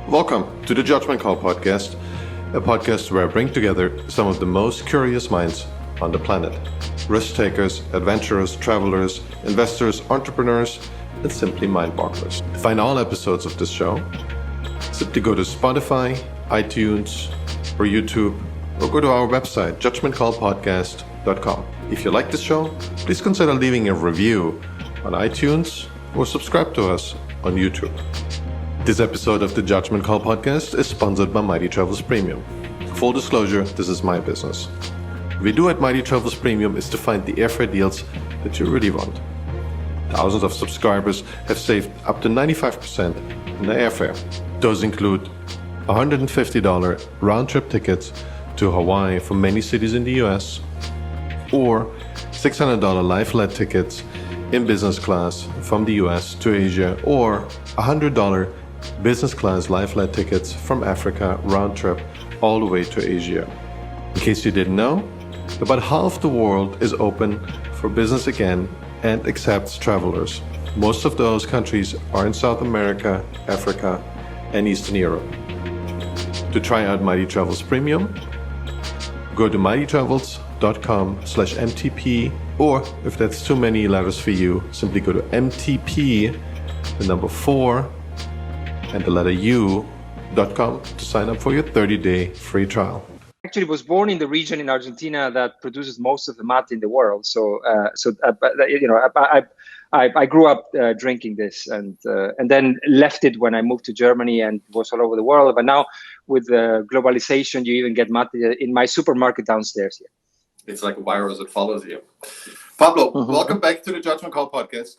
Welcome to the Judgment Call podcast, a podcast where I bring together some of the most curious minds on the planet. Risk takers, adventurers, travelers, investors, entrepreneurs, and simply mind-bogglers. To find all episodes of this show, simply go to Spotify, iTunes, or YouTube, or go to our website, judgmentcallpodcast.com. If you like this show, please consider leaving a review on iTunes or subscribe to us on YouTube. This episode of the Judgment Call podcast is sponsored by Mighty Travels Premium. Full disclosure, this is my business. What we do at Mighty Travels Premium is to find the airfare deals that you really want. Thousands of subscribers have saved up to 95% in their airfare. Those include $150 round-trip tickets to Hawaii for many cities in the US, or $600 lie-flat tickets in business class from the US to Asia, or $100 business class lie-flat tickets from Africa round-trip all the way to Asia. In case you didn't know, about half the world is open for business again and accepts travelers. Most of those countries are in South America, Africa, and Eastern Europe. To try out Mighty Travels Premium, go to mightytravels.com/MTP, or if that's too many letters for you, simply go to MTP, the number 4, and the letter U.com to sign up for your 30-day free trial. Actually was born in the region in Argentina that produces most of the mate in the world. I grew up drinking this, and then left it when I moved to Germany and was all over the world. But now with globalization, you even get mate in my supermarket downstairs here. It's like a virus that follows you. Pablo, welcome back to the Judgment Call podcast.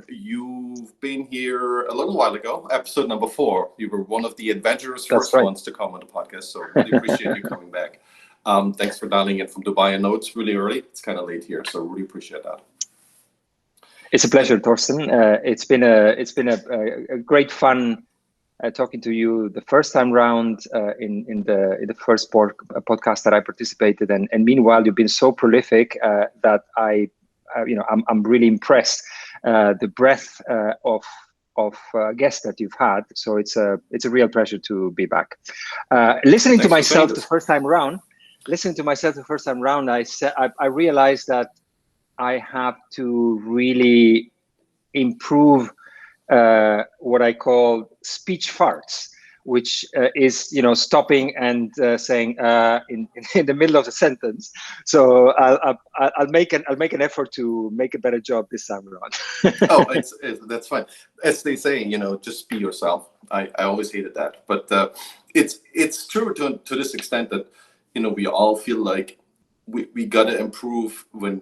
You've been here a little while ago, episode number 4. You were one of the adventurous first ones to come on the podcast, so really appreciate you coming back. Thanks for dialing in from Dubai. I know it's really early. It's kind of late here, so really appreciate that. It's a pleasure, Thorsten. It's been a great fun talking to you the first time round in the first podcast that I participated in. And meanwhile, you've been so prolific that I'm really impressed the breadth of guests that you've had. So it's a real pleasure to be back. Listening to myself the first time round, I realized that I have to really improve what I call speech farts, which is stopping and saying in the middle of the sentence. So I'll make an effort to make a better job this time around. Oh, that's fine. As they say, just be yourself. I always hated that, but it's true to this extent that we all feel like we gotta improve when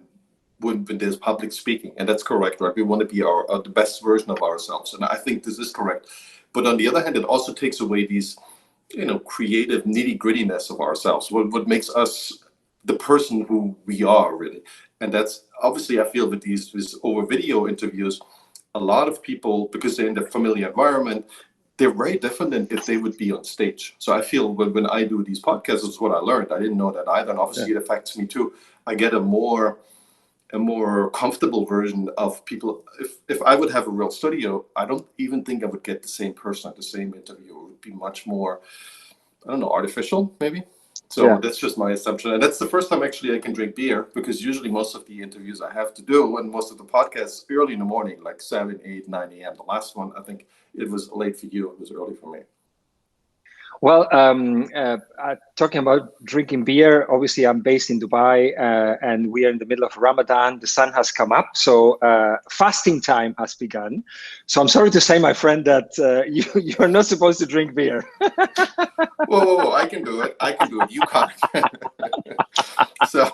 there's public speaking, and that's correct, right? We want to be the best version of ourselves, and I think this is correct. But on the other hand, it also takes away these, creative nitty-grittiness of ourselves. What makes us the person who we are, really, and that's obviously I feel with these over video interviews, a lot of people, because they're in their familiar environment, they're very different than if they would be on stage. So I feel when I do these podcasts, it's what I learned. I didn't know that either, and obviously it affects me too. I get a more comfortable version of people. If I would have a real studio, I don't even think I would get the same person at the same interview. It would be much more, artificial maybe. So that's just my assumption. And that's the first time actually I can drink beer, because usually most of the interviews I have to do and most of the podcasts early in the morning, like 7, 8, 9 a.m. The last one, I think it was late for you. It was early for me. Well, talking about drinking beer, obviously I'm based in Dubai and we are in the middle of Ramadan. The sun has come up, so fasting time has begun. So I'm sorry to say, my friend, that you are not supposed to drink beer. Whoa, I can do it. You can't. So,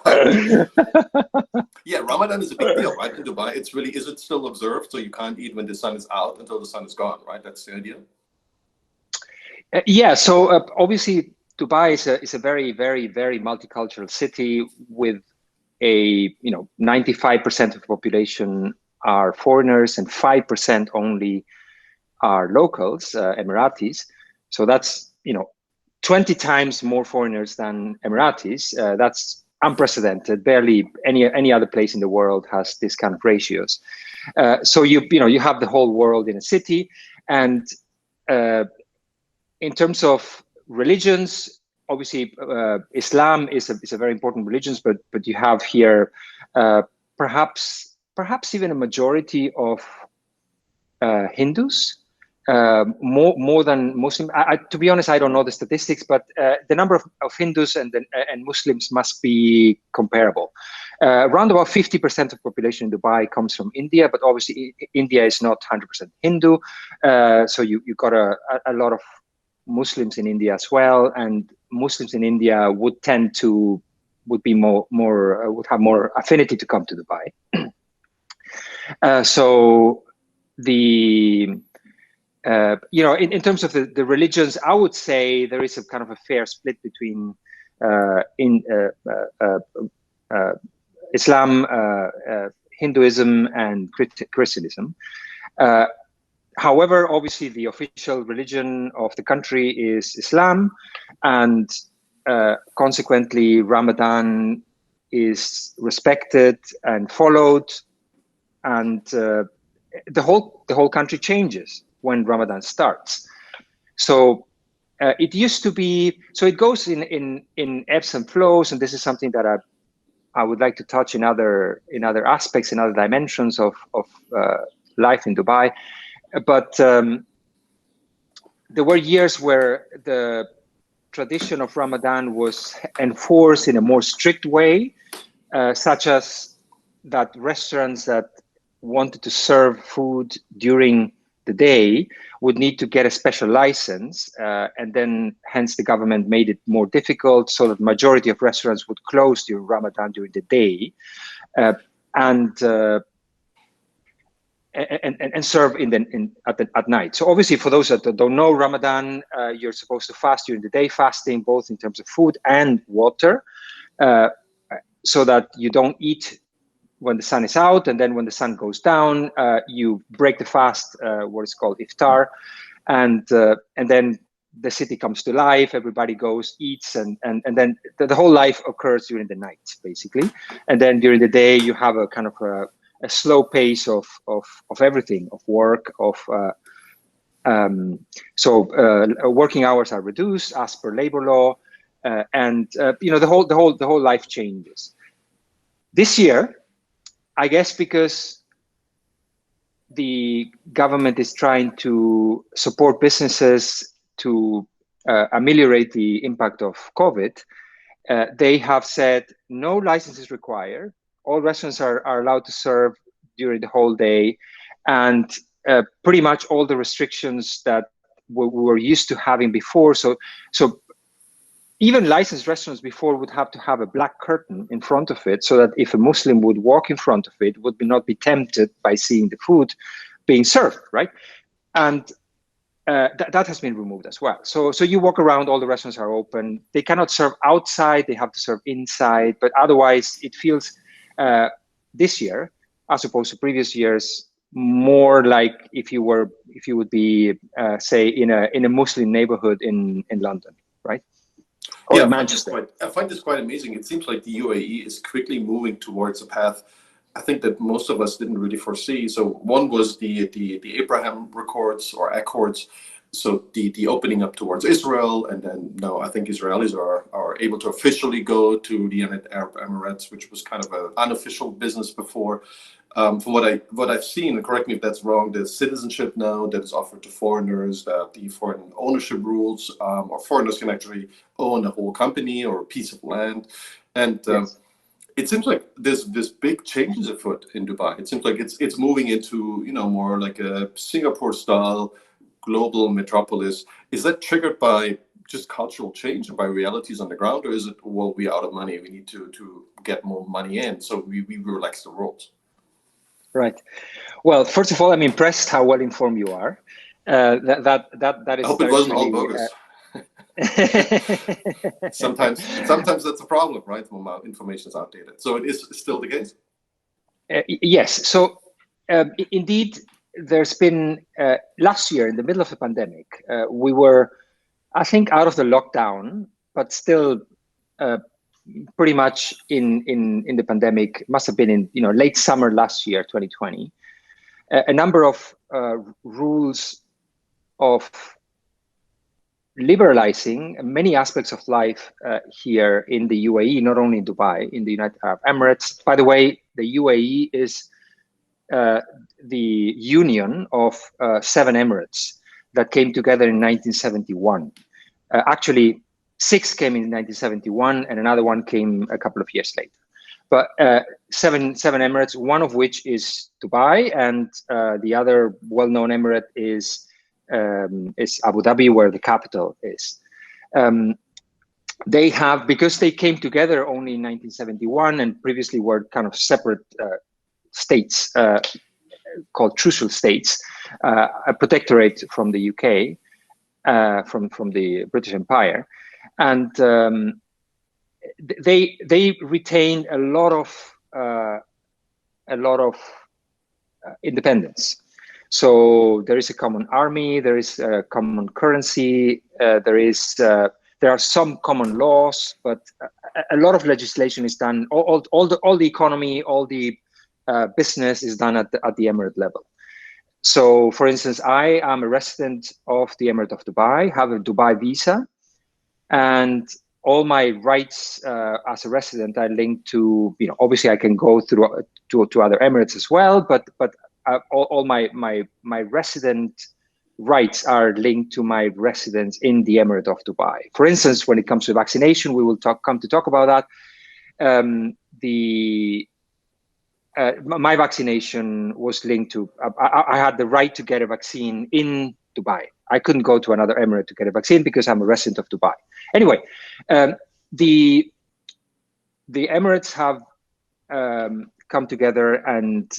Ramadan is a big deal, right, in Dubai. Is it still observed? So you can't eat when the sun is out until the sun is gone, right? That's the idea. So obviously Dubai is a very, very, very multicultural city with 95% of the population are foreigners and 5% only are locals, Emiratis. So that's 20 times more foreigners than Emiratis. That's unprecedented. Barely any other place in the world has this kind of ratios. So you have the whole world in a city, and in terms of religions, obviously Islam is a very important religion, but you have here perhaps even a majority of Hindus, more than Muslim. To be honest, I don't know the statistics, but the number of Hindus and Muslims must be comparable. Around about 50% of population in Dubai comes from India, but obviously India is not 100% Hindu, so you got a lot of Muslims in India as well, and Muslims in India would have more affinity to come to Dubai. So the in terms of the religions, I would say there is a kind of a fair split between Islam, Hinduism, and Christianism. However, obviously, the official religion of the country is Islam, and consequently, Ramadan is respected and followed, and the whole country changes when Ramadan starts. So it used to be, so it goes in ebbs and flows, and this is something that I would like to touch in other aspects, in other dimensions of life in Dubai. But there were years where the tradition of Ramadan was enforced in a more strict way, such as that restaurants that wanted to serve food during the day would need to get a special license, and then hence the government made it more difficult, so that the majority of restaurants would close during Ramadan during the day, and serve at night. So obviously, for those that don't know, Ramadan, you're supposed to fast during the day, fasting both in terms of food and water, so that you don't eat when the sun is out, and then when the sun goes down, you break the fast, what is called iftar, and then the city comes to life. Everybody goes, eats, and then the whole life occurs during the night, basically. And then during the day, you have a kind of a slow pace of everything, of work, working hours are reduced as per labor law, and the whole life changes. This year, I guess because the government is trying to support businesses to ameliorate the impact of COVID, they have said no licenses required. All restaurants are allowed to serve during the whole day, and pretty much all the restrictions that we were used to having before. So even licensed restaurants before would have to have a black curtain in front of it, so that if a Muslim would walk in front of it, would not be tempted by seeing the food being served, right? And that has been removed as well. So you walk around, all the restaurants are open. They cannot serve outside; they have to serve inside. But otherwise, it feels this year, as opposed to previous years, more like if you would be say in a Muslim neighborhood in London, right? Yeah, I find this quite amazing. It seems like the UAE is quickly moving towards a path I think that most of us didn't really foresee. So one was the Abraham Accords, so the opening up towards Israel, and then now I think Israelis are able to officially go to the United Arab Emirates, which was kind of an unofficial business before. From what I've seen, and correct me if that's wrong, there's citizenship now that is offered to foreigners, the foreign ownership rules, or foreigners can actually own a whole company or a piece of land, and yes. It seems like there's big changes afoot in Dubai. It seems like it's moving into more like a Singapore-style global metropolis. Is that triggered by just cultural change and by realities on the ground, or is it, well, we're out of money, we need to get more money in, so we relax the rules? Right. Well, first of all, I'm impressed how well informed you are. That is. I hope it wasn't all bogus. Sometimes that's a problem, right? When information is outdated. So it is still the case. Yes. So indeed, there's been last year in the middle of the pandemic, we were, I think, out of the lockdown, but still pretty much in the pandemic. Must have been in late summer last year, 2020. A number of rules of liberalizing many aspects of life here in the UAE, not only in Dubai, in the United Arab Emirates. By the way, the UAE is the union of 7 emirates that came together in 1971. Actually, 6 came in 1971, and another one came a couple of years later. But seven emirates, one of which is Dubai, and the other well-known emirate is Abu Dhabi, where the capital is. They have, because they came together only in 1971 and previously were kind of separate states called trucial states, a protectorate from the UK, from the British Empire, and they retain a lot of independence. So there is a common army, there is a common currency, there are some common laws, but a lot of legislation is done. All the economy, all the business is done at the emirate level. So, for instance, I am a resident of the Emirate of Dubai, have a Dubai visa, and all my rights as a resident are linked to, obviously I can go through to other emirates as well, but all my resident rights are linked to my residence in the Emirate of Dubai. For instance, when it comes to vaccination, we will come to talk about that. My vaccination was linked to, I had the right to get a vaccine in Dubai. I couldn't go to another emirate to get a vaccine because I'm a resident of Dubai. Anyway, the emirates have come together and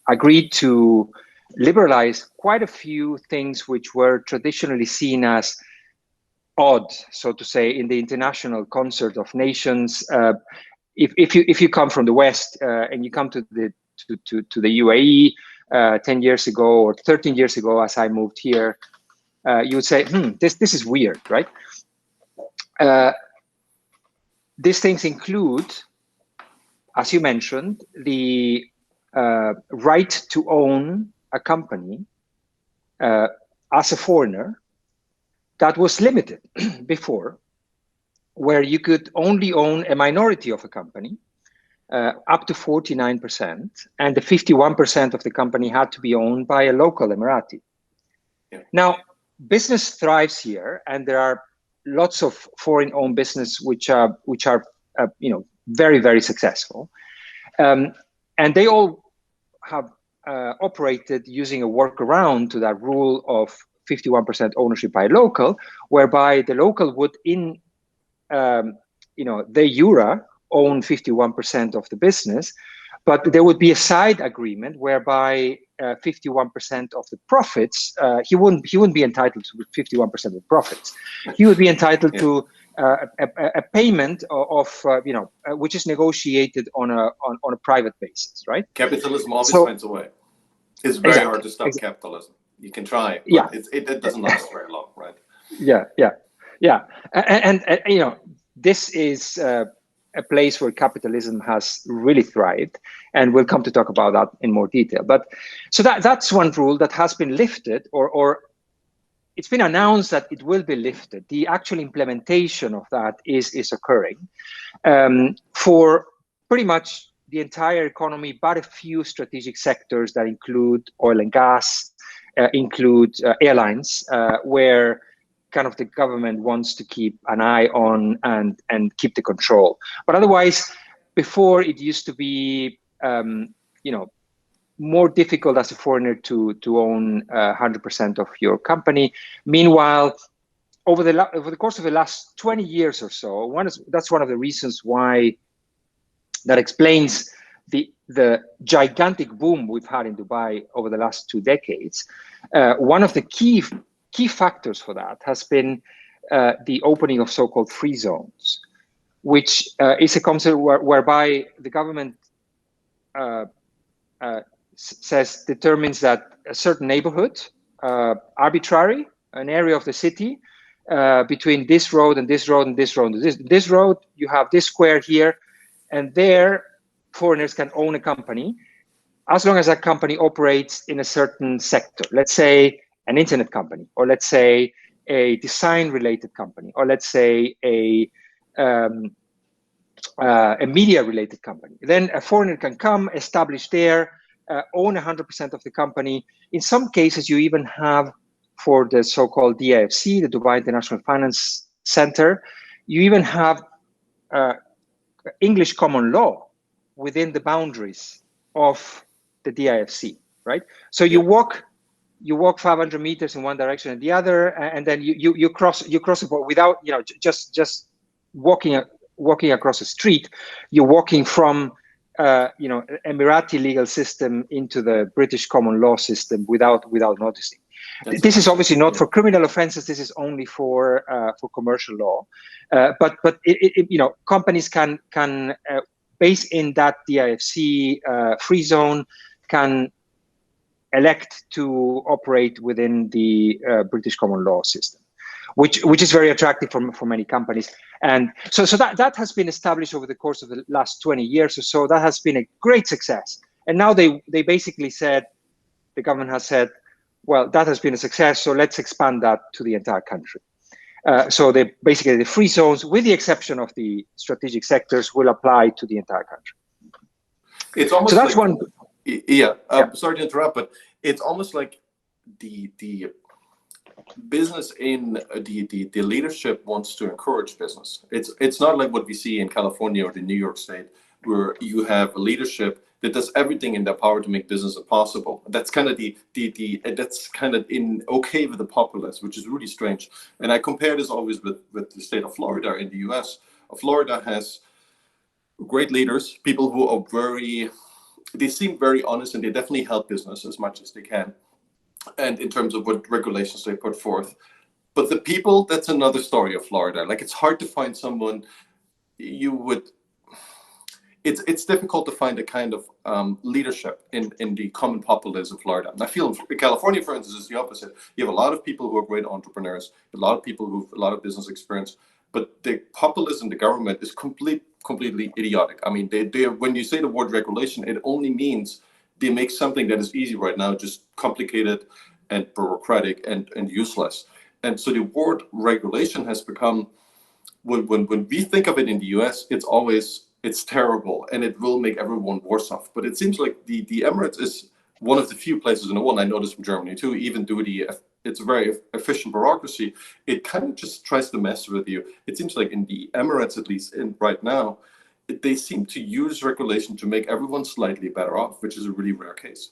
agreed to liberalize quite a few things which were traditionally seen as odd, so to say, in the international concert of nations. If you come from the West and you come to the UAE 10 years ago or 13 years ago, as I moved here, you would say, this is weird, right? These things include, as you mentioned, the right to own a company as a foreigner that was limited before, where you could only own a minority of a company, up to 49%, and the 51% of the company had to be owned by a local Emirati. Yeah. Now, business thrives here, and there are lots of foreign-owned business which are very, very successful, and they all have operated using a workaround to that rule of 51% ownership by local, whereby the local would the Jura own 51% of the business, but there would be a side agreement whereby 51% of the profits, he wouldn't be entitled to 51% of the profits. He would be entitled to a payment of which is negotiated on a private basis, right? Capitalism always finds a way. It's very hard to stop capitalism. You can try, but it doesn't last very long, right? Yeah, and this is a place where capitalism has really thrived, and we'll come to talk about that in more detail. But so that's one rule that has been lifted, or it's been announced that it will be lifted. The actual implementation of that is occurring for pretty much the entire economy, but a few strategic sectors that include oil and gas, include airlines, where kind of the government wants to keep an eye on and keep the control. But otherwise, before it used to be, more difficult as a foreigner to own 100% of your company. Meanwhile, over the course of the last 20 years or so, that's one of the reasons why that explains the gigantic boom we've had in Dubai over the last 2 decades. One of the key factors for that has been the opening of so-called free zones, which is a concept whereby the government determines that a certain neighborhood, arbitrary, an area of the city, between this road and this road and this road and this road, you have this square here, and there foreigners can own a company as long as that company operates in a certain sector. Let's say an internet company, or let's say a design-related company, or let's say a media-related company. Then a foreigner can come, establish there, own 100% of the company. In some cases, you even have, for the so-called DIFC, the Dubai International Finance Center, you even have English common law within the boundaries of the DIFC, right? So you walk 500 meters in one direction and the other, and then you cross the border without, you know, just walking across the street. You're walking from you know, Emirati legal system into the British common law system without noticing. This is obviously not for criminal offenses. This is only for commercial law. But you know, companies can based in that DIFC free zone can elect to operate within the British common law system, which is very attractive for many companies. And so that has been established over the course of the last 20 years or so. That has been a great success. And now they basically said, the government has said, well, that has been a success, so let's expand that to the entire country. So they basically, the free zones, with the exception of the strategic sectors, will apply to the entire country. It's almost so that's like, one. Sorry to interrupt, but it's almost like the business in the leadership wants to encourage business. It's not like what we see in California or the New York State, where you have a leadership that does everything in their power to make business possible. That's kind of that's kind of okay with the populace, which is really strange. And I compare this always with the state of Florida in the US. Florida has great leaders, people who are they seem very honest, and they definitely help business as much as they can. And in terms of what regulations they put forth. But the people, that's another story of Florida. Like, it's hard to find someone it's difficult to find a kind of leadership in the common populace of Florida. And I feel in California, for instance, is the opposite. You have a lot of people who are great entrepreneurs, a lot of people who have a lot of business experience, but the populace and the government is completely idiotic. I mean, they when you say the word regulation, it only means they make something that is easy right now just complicated and bureaucratic and useless. And so the word regulation has become, when we think of it in the US, it's terrible and it will make everyone worse off. But it seems like the Emirates is one of the few places in the world, I know this from Germany too, even though it's a very efficient bureaucracy, it kind of just tries to mess with you. It seems like in the Emirates, at least right now, they seem to use regulation to make everyone slightly better off, which is a really rare case.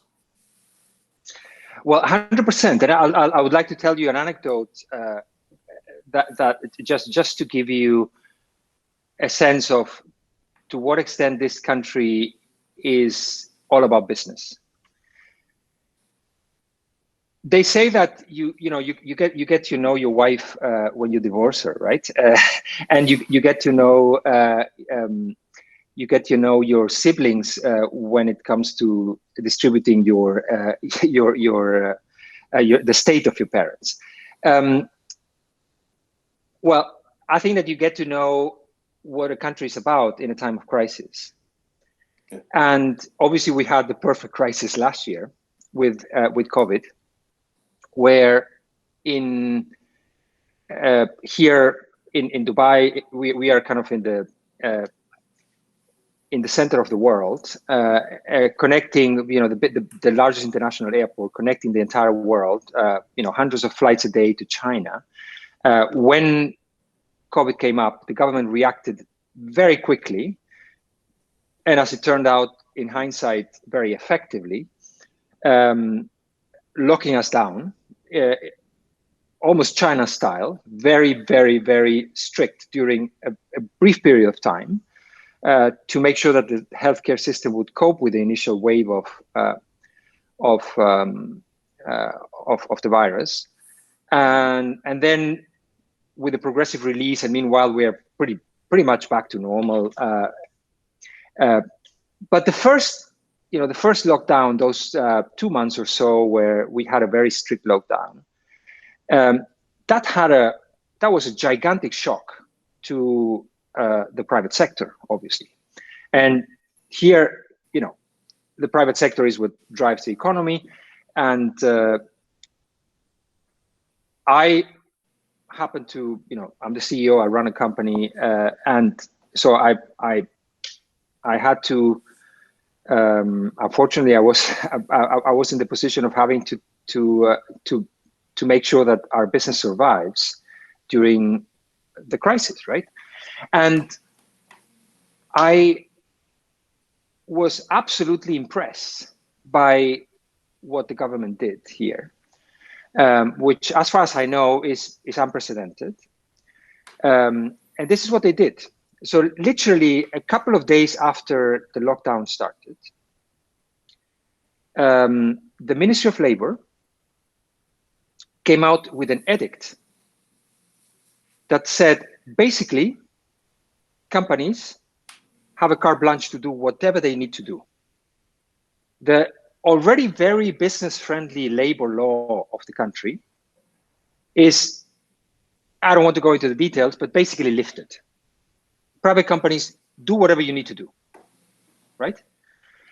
Well, 100%. And I would like to tell you an anecdote that just to give you a sense of to what extent this country is all about business. They say that you get to know your wife when you divorce her, right? And you get to know your siblings when it comes to distributing the estate of your parents. Well, I think that you get to know what a country is about in a time of crisis. Okay. And obviously we had the perfect crisis last year with COVID, where here in Dubai, we are kind of in the center of the world, connecting, the largest international airport, connecting the entire world, hundreds of flights a day to China. When COVID came up, the government reacted very quickly, and as it turned out, in hindsight, very effectively, locking us down, almost China style, very, very, very strict during a brief period of time, to make sure that the healthcare system would cope with the initial wave of the virus, and then with the progressive release, and meanwhile we are pretty much back to normal. But the first lockdown, those 2 months or so, where we had a very strict lockdown, that was a gigantic shock to the private sector, obviously. And here, the private sector is what drives the economy, and I happen to, I'm the CEO, I run a company, and so I had to, unfortunately, I was in the position of having to make sure that our business survives during the crisis, right? And I was absolutely impressed by what the government did here, which, as far as I know, is unprecedented. And this is what they did. So literally a couple of days after the lockdown started, the Ministry of Labor came out with an edict that said, basically, companies have a carte blanche to do whatever they need to do. The already very business-friendly labor law of the country is, I don't want to go into the details, but basically lifted. Private companies, do whatever you need to do, right?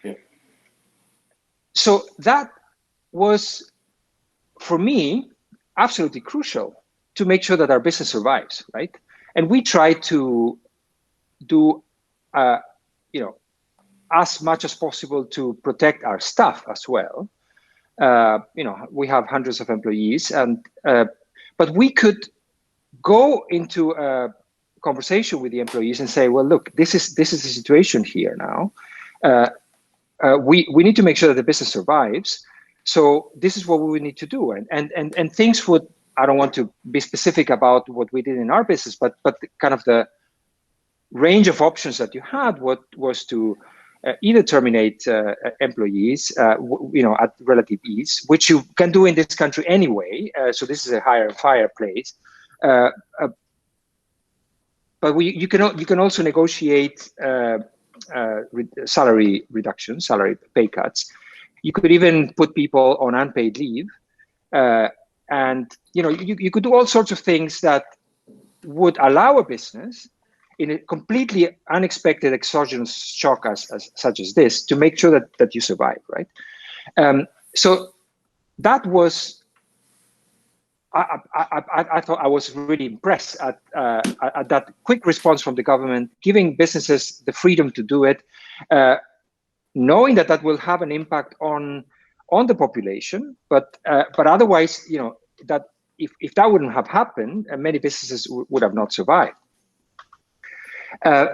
Yeah. So that was, for me, absolutely crucial to make sure that our business survives, right? And we try to do, as much as possible to protect our staff as well. We have hundreds of employees, and but we could go into a conversation with the employees and say, well, look, this is the situation here now. We need to make sure that the business survives. So this is what we would need to do. And things would, I don't want to be specific about what we did in our business, but kind of the range of options that you had was to either terminate employees, at relative ease, which you can do in this country anyway. So this is a hire and fire place. But you can also negotiate salary reductions, salary pay cuts. You could even put people on unpaid leave, and you could do all sorts of things that would allow a business, in a completely unexpected exogenous shock such as this, to make sure that you survive, right? So that was. I thought I was really impressed at that quick response from the government, giving businesses the freedom to do it, knowing that will have an impact on the population, but otherwise, that if that wouldn't have happened, many businesses would have not survived.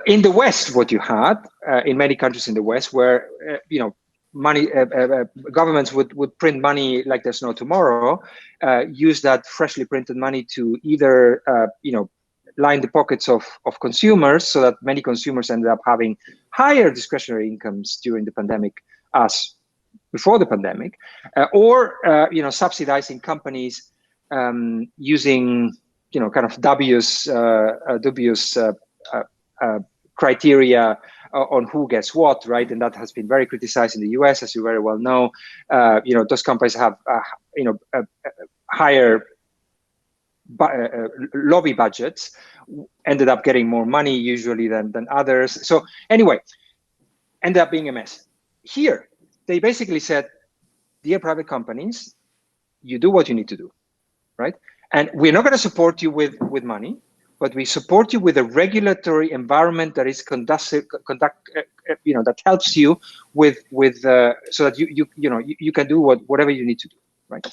In the West, what you had in many countries in the West, where money, governments would print money like there's no tomorrow, use that freshly printed money to either line the pockets of consumers, so that many consumers ended up having higher discretionary incomes during the pandemic as before the pandemic, or subsidizing companies using kind of dubious criteria on who gets what, right? And that has been very criticized in the US, as you very well know. Those companies have higher lobby budgets, ended up getting more money usually than others. So anyway, ended up being a mess. Here, they basically said, dear private companies, you do what you need to do, right? And we're not going to support you with money, but we support you with a regulatory environment that is that helps you with so that you can do whatever you need to do, right?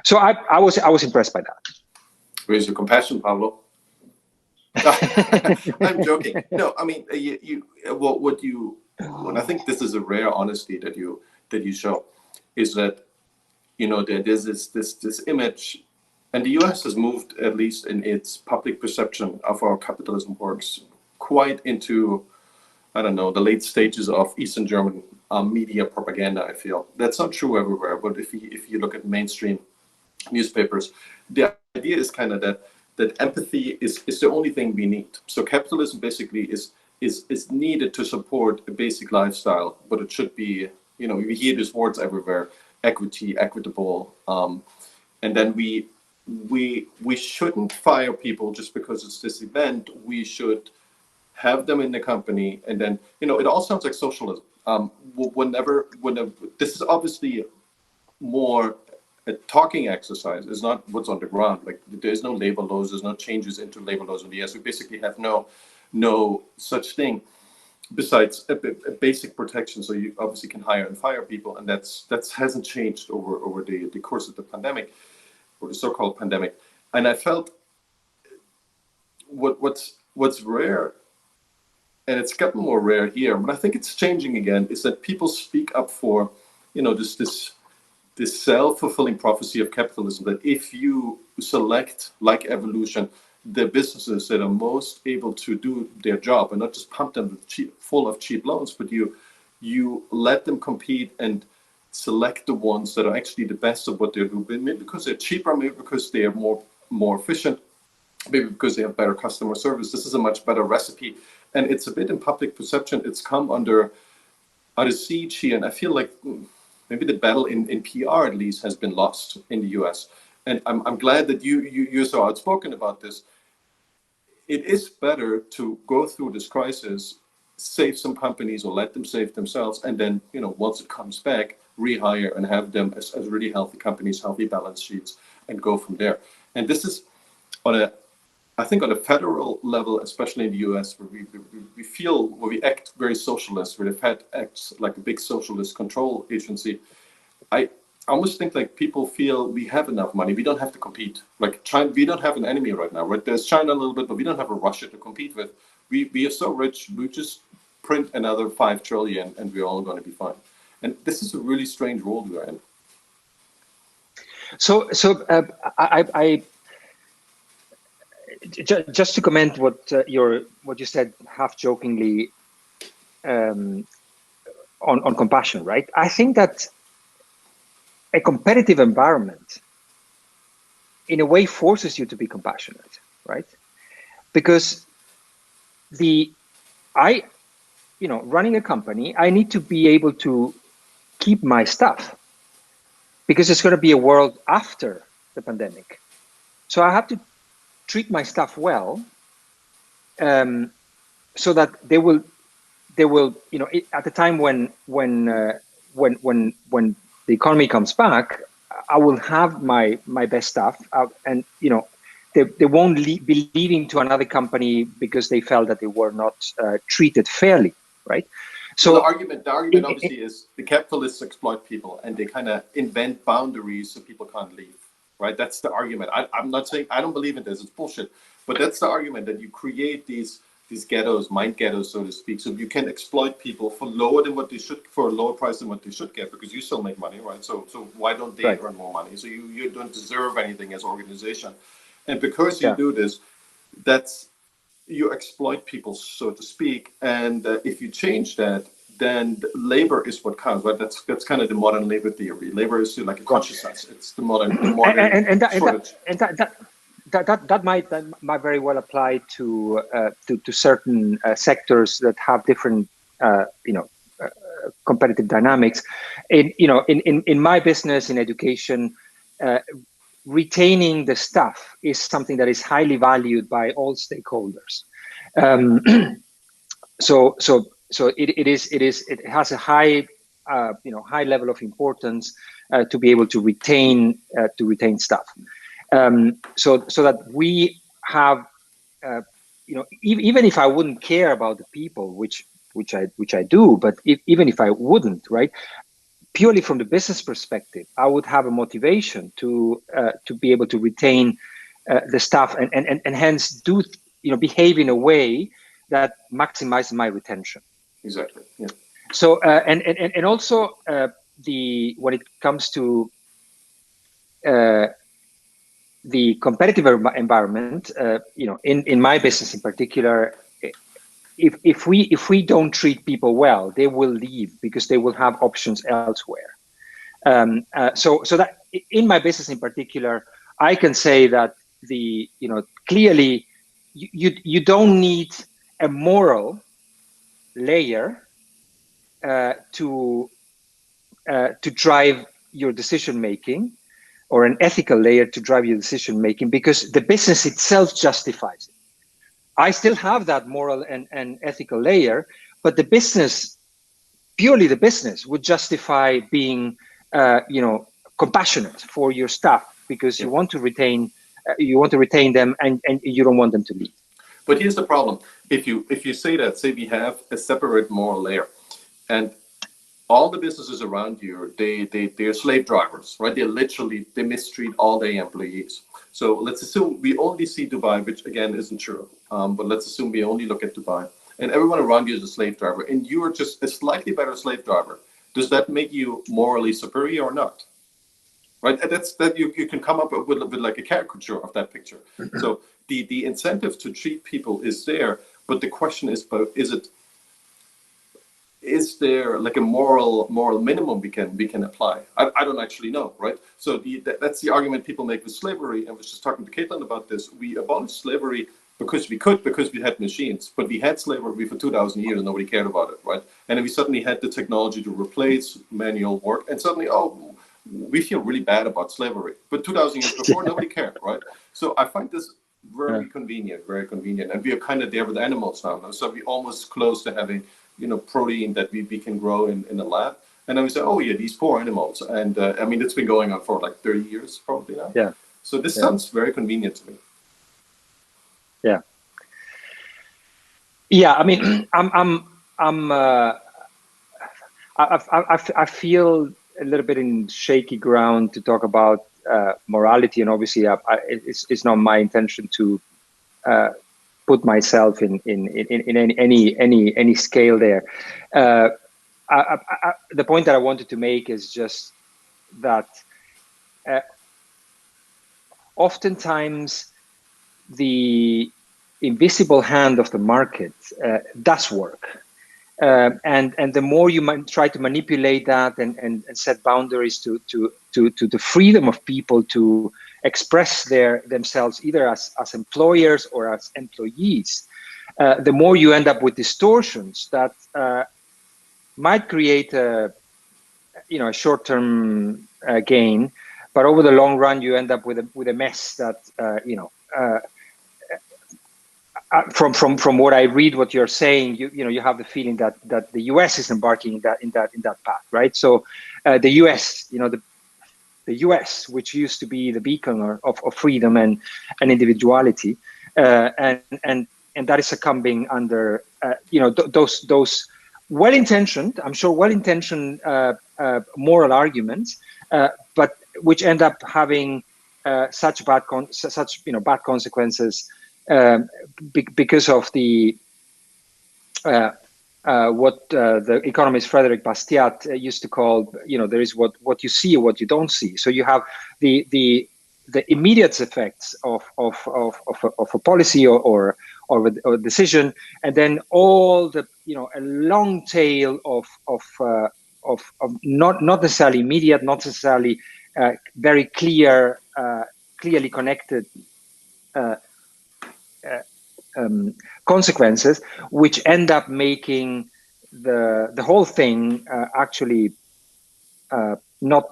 So I was impressed by that. Where's your compassion, Pablo? I'm joking. No, I mean, and I think this is a rare honesty that you show, is that there's this image. And the US has moved, at least in its public perception of how capitalism works, quite into, I don't know, the late stages of Eastern German media propaganda, I feel. That's not true everywhere, but if you look at mainstream newspapers, the idea is kind of that empathy is the only thing we need. So capitalism basically is needed to support a basic lifestyle, but it should be, you hear these words everywhere: equity, equitable, and then we shouldn't fire people just because it's this event. We should have them in the company, and then it all sounds like socialism. Whenever this is obviously more a talking exercise. It's not what's on the ground. Like there's no labor laws, there's no changes into labor laws in the US. We basically have no such thing besides a basic protection. So you obviously can hire and fire people, and that hasn't changed over the course of the pandemic, or the so-called pandemic. And I felt what's rare, and it's gotten more rare here, but I think it's changing again, is that people speak up for, this self-fulfilling prophecy of capitalism, that if you select, like evolution, the businesses that are most able to do their job and not just pump them full of cheap loans, but you let them compete and select the ones that are actually the best of what they're doing, maybe because they're cheaper, maybe because they are more efficient, maybe because they have better customer service. This is a much better recipe, and it's a bit in public perception. It's come under siege here, and I feel like maybe the battle in PR at least has been lost in the US. And I'm glad that you're so outspoken about this. It is better to go through this crisis, save some companies or let them save themselves, and then once it comes back, rehire and have them as really healthy companies, healthy balance sheets, and go from there. And this is I think on a federal level, especially in the US, where we act very socialist, where the Fed acts like a big socialist control agency. I almost think like people feel we have enough money. We don't have to compete. Like China, we don't have an enemy right now. Right? There's China a little bit, but we don't have a Russia to compete with. We are so rich. We just print another 5 trillion, and we're all going to be fine. And this is a really strange world we're in. So I just to comment what you said half jokingly on compassion, right? I think that a competitive environment in a way forces you to be compassionate, right? Because running a company, I need to be able to keep my stuff, because there's going to be a world after the pandemic. So I have to treat my staff well, so that they will, at the time when the economy comes back, I will have my best staff out, and they won't be leaving to another company because they felt that they were not treated fairly, right? So the argument obviously is the capitalists exploit people, and they kind of invent boundaries so people can't leave. Right, that's the argument. I'm not saying I don't believe in this; it's bullshit. But that's the argument, that you create these ghettos, mind ghettos, so to speak, so you can exploit people for a lower price than what they should get, because you still make money, right? So why don't they earn more money? So you don't deserve anything as an organization, and because you do this, you exploit people, so to speak. And if you change that, then labor is what counts, right? That's kind of the modern labor theory. Labor is like a consciousness. It's the modern shortage. That might very well apply to certain sectors that have different competitive dynamics. In my business, in education, retaining the staff is something that is highly valued by all stakeholders. So it has a high high level of importance to be able to retain staff, so that we have even if I wouldn't care about the people, which I do, but even if I wouldn't, right, purely from the business perspective, I would have a motivation to be able to retain the staff and hence behave in a way that maximizes my retention. Exactly. Yeah. So and also when it comes to the competitive environment, in my business in particular, if we don't treat people well, they will leave because they will have options elsewhere. So that in my business in particular, I can say that clearly you don't need a moral layer to drive your decision making, or an ethical layer to drive your decision making, because the business itself justifies it. I still have that moral and ethical layer, but the business, purely the business, would justify being compassionate for your staff because you want to retain them and you don't want them to leave. But here's the problem: if you say that, say we have a separate moral layer, and all the businesses around you, they're slave drivers, right? They mistreat all their employees. So let's assume we only see Dubai, which again isn't true, but let's assume we only look at Dubai, and everyone around you is a slave driver, and you are just a slightly better slave driver. Does that make you morally superior or not? Right? And that you can come up with like a caricature of that picture. So the incentive to treat people is there, but the question is, is there like a moral minimum we can apply? I don't actually know, right? So that's the argument people make with slavery. I was just talking to Caitlin about this. We abolished slavery because we had machines, but we had slavery for 2,000 years and nobody cared about it, right? And then we suddenly had the technology to replace manual work, and suddenly, we feel really bad about slavery. But 2,000 years before, nobody cared, right? So I find this very convenient, and we are kind of there with animals now. So we're almost close to having protein that we can grow in the lab. And then we say, oh yeah, these poor animals. And I mean, it's been going on for like 30 years probably now. Yeah. So this sounds very convenient to me. Yeah. Yeah. I mean, I feel a little bit in shaky ground to talk about morality, and obviously it's not my intention to put myself in any scale there. The point that I wanted to make is just that oftentimes the invisible hand of the market does work. And the more you try to manipulate that and set boundaries to the freedom of people to express themselves either as employers or as employees, the more you end up with distortions that might create a short-term gain, but over the long run you end up with a mess that from what I read, what you're saying, you have the feeling that the U.S. is embarking in that path, right? So the U.S., the U.S., which used to be the beacon of freedom and individuality, and that is succumbing under those well-intentioned, I'm sure well-intentioned moral arguments, but which end up having such bad consequences. Because of the what the economist Frederick Bastiat used to call, there is what you see or what you don't see. So you have the immediate effects of a policy or a decision, and then all the a long tail of not necessarily immediate, not necessarily very clearly connected. Consequences, which end up making the whole thing actually not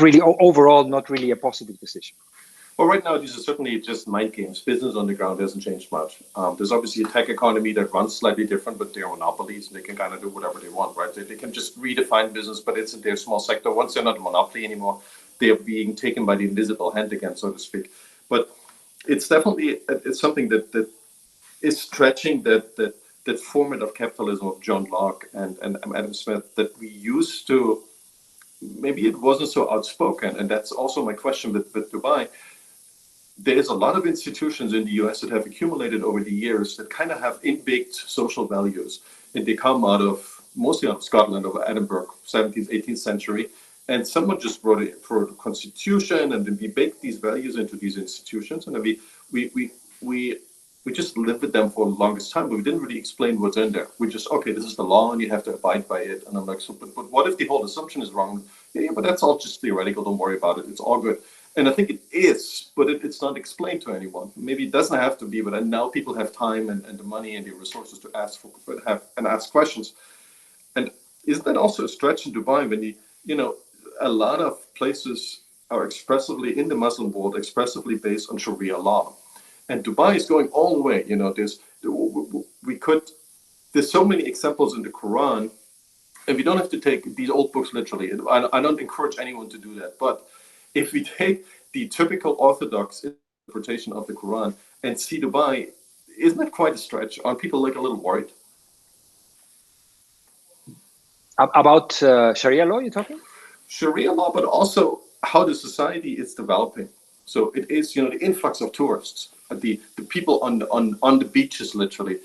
really overall not really a positive decision. Well, right now these are certainly just mind games. Business on the ground hasn't changed much. There's obviously a tech economy that runs slightly different, but they're monopolies and they can kind of do whatever they want, right? They can just redefine business, but it's in their small sector. Once they're not a monopoly anymore, they're being taken by the invisible hand again, so to speak. But it's definitely something that is stretching that format of capitalism of John Locke and Adam Smith that we used to. Maybe it wasn't so outspoken, and that's also my question with Dubai. There's a lot of institutions in the US that have accumulated over the years that kind of have in-baked social values, and they come mostly out of Scotland, over Edinburgh, 17th, 18th century. And someone just wrote it for the constitution, and then we baked these values into these institutions, and then we just lived with them for the longest time, but we didn't really explain what's in there. We just, okay, this is the law, and you have to abide by it. And I'm like, so, but what if the whole assumption is wrong? Yeah, but that's all just theoretical. Don't worry about it. It's all good. And I think it is, but it's not explained to anyone. Maybe it doesn't have to be, but now people have time and the money and the resources to ask questions. And isn't that also a stretch in Dubai when a lot of places are expressively in the Muslim world, expressively based on Sharia law, and Dubai is going all the way. There's so many examples in the Quran if you don't have to take these old books literally, and I don't encourage anyone to do that, but if we take the typical orthodox interpretation of the Quran and see Dubai, isn't that quite a stretch? Aren't people like a little worried? About Sharia law, you're talking? Sharia law, but also how the society is developing. So it is, the influx of tourists, the people on the beaches, literally.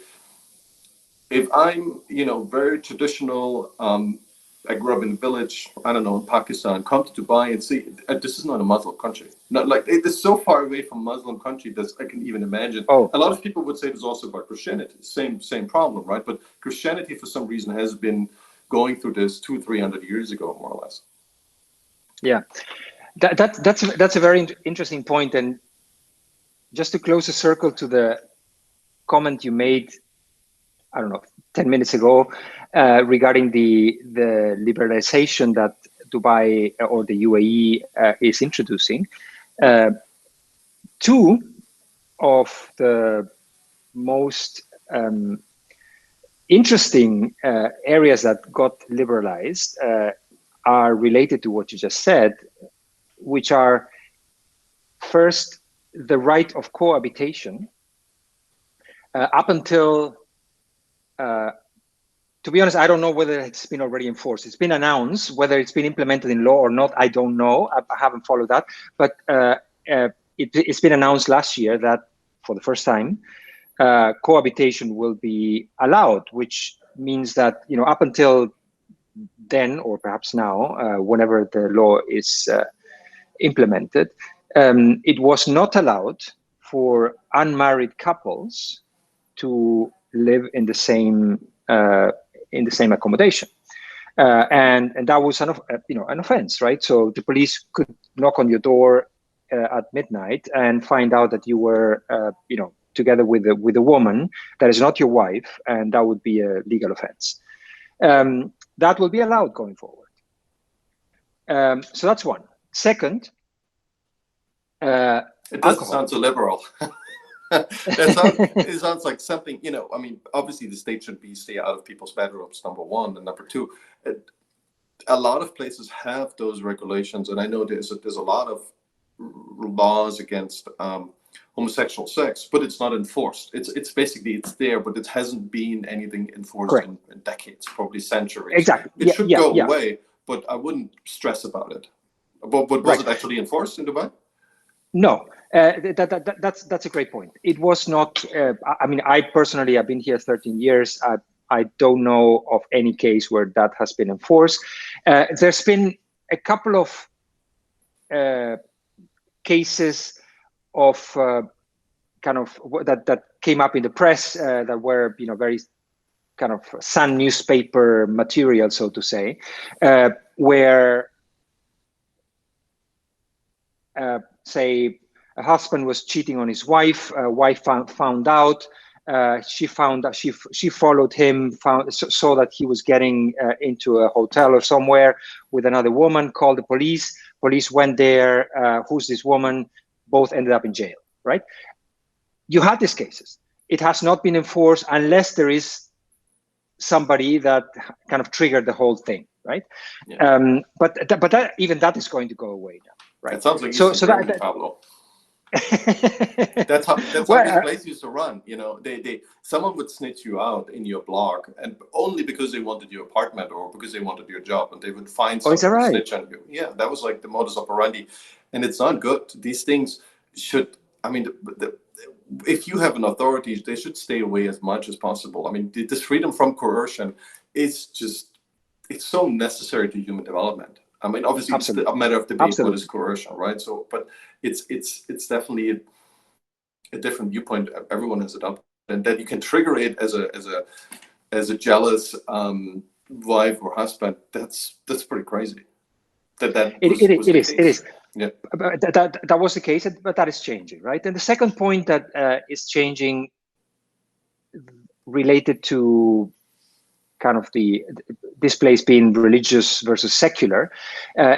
If I'm, very traditional, I grew up in a village, I don't know, in Pakistan, come to Dubai and see, this is not a Muslim country. Not like, it is so far away from Muslim country that I can even imagine. Oh. A lot of people would say this also about Christianity, same problem, right? But Christianity, for some reason, has been going through this 200-300 years ago, more or less. Yeah, that's a very interesting point. And just to close the circle to the comment you made, I don't know, 10 minutes ago, regarding the liberalization that Dubai or the UAE is introducing. Two of the most interesting areas that got liberalized are related to what you just said, which are first the right of cohabitation. Up until, to be honest, I don't know whether it's been already enforced. It's been announced. Whether it's been implemented in law or not, I don't know. I haven't followed that. But it's been announced last year that for the first time, cohabitation will be allowed, which means that, up until then, or perhaps now, whenever the law is implemented, it was not allowed for unmarried couples to live in the same accommodation, and that was an offense, right? So the police could knock on your door at midnight and find out that you were together with a woman that is not your wife, and that would be a legal offense. That will be allowed going forward. So that's one. Second, it doesn't sound so liberal. It sounds like something, obviously the state should stay out of people's bedrooms, number one, and number two, a lot of places have those regulations, and I know there's a lot of laws against homosexual sex, but it's not enforced. It's basically, it's there, but it hasn't been anything enforced in decades, probably centuries. Exactly. It should go away, but I wouldn't stress about it. But was it actually enforced in Dubai? No, that's a great point. It was not. I personally, I've been here 13 years. I don't know of any case where that has been enforced. There's been a couple of cases of that came up in the press that were very kind of Sun newspaper material, so to say, where say a husband was cheating on his wife. Wife found out. She followed him, saw that he was getting into a hotel or somewhere with another woman, called the police. Police went there. Who's this woman? Both ended up in jail, right? You had these cases. It has not been enforced unless there is somebody that kind of triggered the whole thing, right? Yeah. But even that is going to go away now, right? It sounds like Germany, Pablo. That's how this place used to run. Someone would snitch you out in your blog, and only because they wanted your apartment or because they wanted your job, and they would find someone to snitch on you. Yeah, that was like the modus operandi, and it's not good. These things should. If you have an authority, they should stay away as much as possible. This freedom from coercion is it's so necessary to human development. Obviously, Absolutely. It's a matter of debate. Absolutely. What is coercion, right? So, but it's definitely a different viewpoint everyone has adopted, and that you can trigger it as a jealous wife or husband. That's pretty crazy. It is. Yeah. That was the case, but that is changing, right? And the second point that is changing, related to kind of this place being religious versus secular,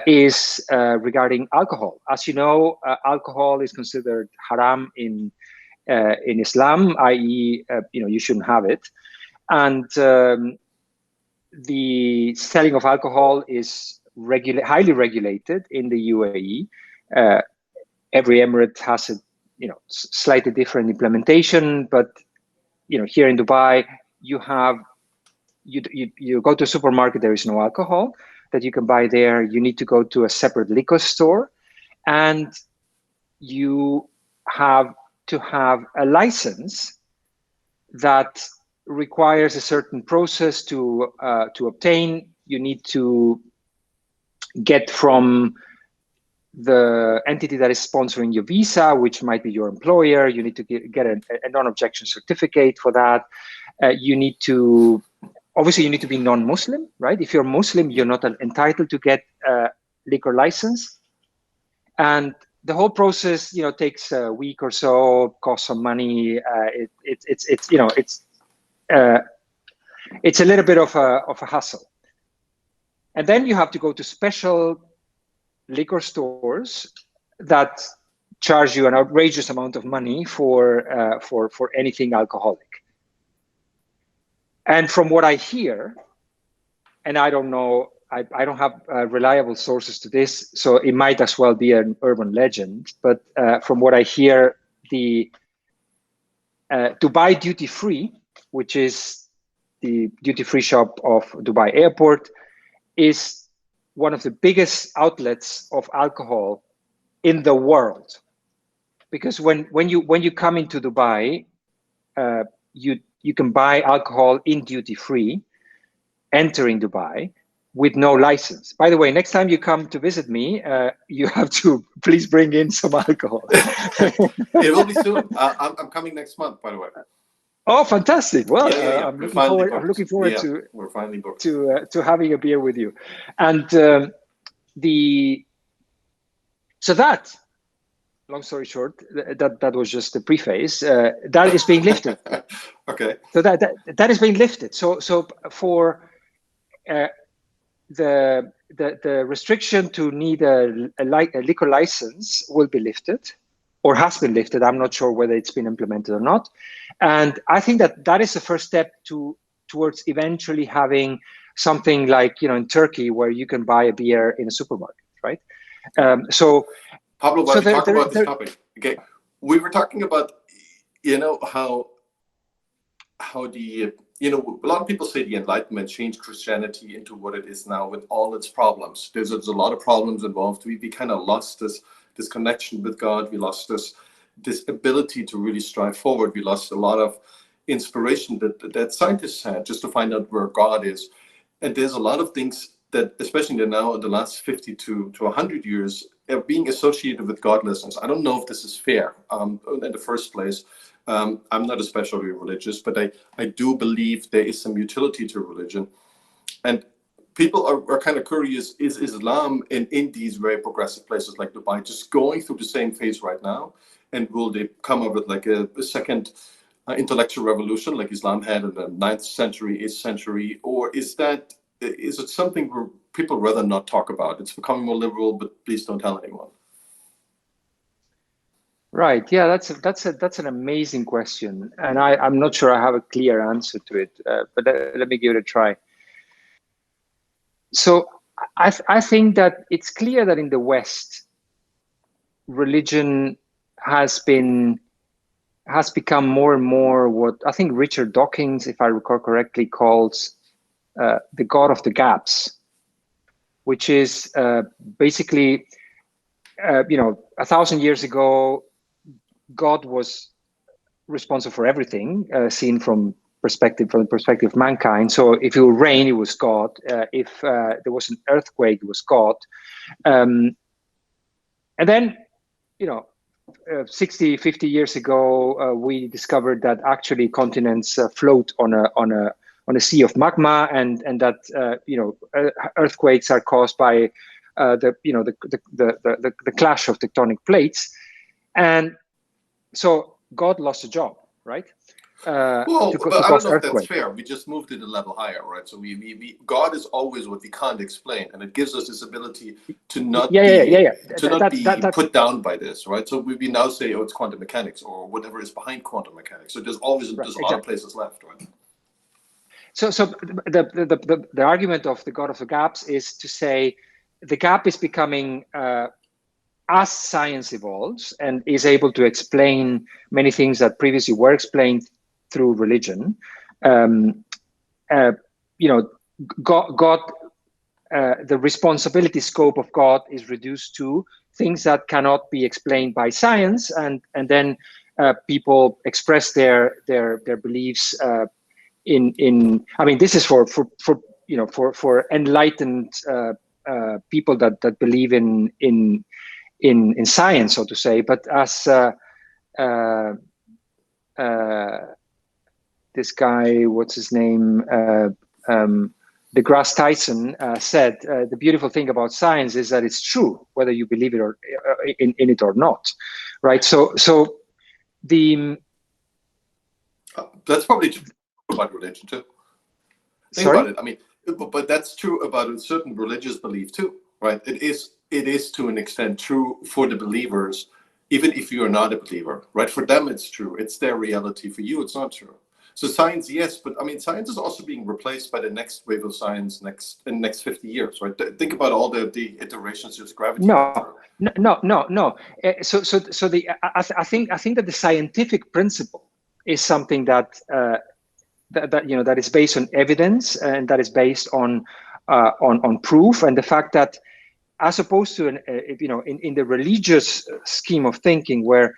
is regarding alcohol. As you know, alcohol is considered haram in Islam, i.e., you shouldn't have it, and the selling of alcohol is highly regulated in the UAE. Every emirate has a slightly different implementation, but here in Dubai, you go to a supermarket, there is no alcohol that you can buy there. You need to go to a separate liquor store, and you have to have a license that requires a certain process to obtain. You need to get from the entity that is sponsoring your visa, which might be your employer. You need to get a non-objection certificate for that. You need to be non-Muslim, right? If you're Muslim, you're not entitled to get a liquor license. And the whole process, takes a week or so, costs some money. It's a little bit of a hassle. And then you have to go to special liquor stores that charge you an outrageous amount of money for anything alcoholic. And from what I hear, and I don't know, I don't have reliable sources to this, so it might as well be an urban legend, but from what I hear, the Dubai Duty Free, which is the duty-free shop of Dubai Airport, is one of the biggest outlets of alcohol in the world. Because when you come into Dubai, you can buy alcohol in duty-free, entering Dubai, with no license. By the way, next time you come to visit me, you have to please bring in some alcohol. It will be soon. I'm coming next month, by the way. Oh, fantastic! Well, yeah. I'm looking forward to we're finally booked. to having a beer with you. And so that, long story short, that was just the preface. That is being lifted. Okay. So that is being lifted. So for the restriction to need a liquor license will be lifted, or has been lifted. I'm not sure whether it's been implemented or not. And I think that is the first step towards eventually having something like, in Turkey, where you can buy a beer in a supermarket, right? So Pablo, while we talk about this topic, okay, we were talking about, how the, a lot of people say the Enlightenment changed Christianity into what it is now with all its problems. There's a lot of problems involved. We kind of lost this connection with God. We lost this ability to really strive forward. We lost a lot of inspiration that scientists had just to find out where God is. And there's a lot of things that, especially now in the last 50 to 100 years, are being associated with godlessness. I don't know if this is fair in the first place. I'm not especially religious, but I do believe there is some utility to religion. And people are kind of curious, is Islam in these very progressive places like Dubai just going through the same phase right now? And will they come up with like a second intellectual revolution like Islam had in the 9th century, 8th century? Or is it something where people rather not talk about? It's becoming more liberal, but please don't tell anyone. Right. Yeah, that's an amazing question, and I'm not sure I have a clear answer to it. But let me give it a try. So I think that it's clear that in the West, religion has become more and more what I think Richard Dawkins, if I recall correctly, calls the God of the gaps, which is basically, 1,000 years ago, God was responsible for everything, seen from the perspective of mankind. So if it would rain, it was God. If there was an earthquake, it was God. And then, 60, 50 years ago, we discovered that actually continents float on a sea of magma, and that earthquakes are caused by the clash of tectonic plates. And so God lost a job, right? But I don't know if that's fair. We just moved it a level higher, right? So God is always what we can't explain, and it gives us this ability to not be put down by this, right? So we now say, oh, it's quantum mechanics or whatever is behind quantum mechanics. So there's always a lot of places left, right? the argument of the God of the gaps is to say the gap is becoming, as science evolves and is able to explain many things that previously were explained through religion, God, the responsibility scope of God is reduced to things that cannot be explained by science, and then people express their beliefs in. I mean, this is for enlightened people that believe in science, so to say. But as this guy, what's his name, deGrasse Tyson said, the beautiful thing about science is that it's true, whether you believe it or in it or not, right? So the that's probably true about religion too. Think about it. I mean, but that's true about a certain religious belief too, right? It is to an extent true for the believers, even if you are not a believer, right? For them, it's true. It's their reality. For you, it's not true. So science, yes, but I mean, science is also being replaced by the next wave of science in the next 50 years, right? Think about all the iterations just gravity. No. I think that the scientific principle is something that that is based on evidence and that is based on proof, and the fact that, as opposed to in the religious scheme of thinking, where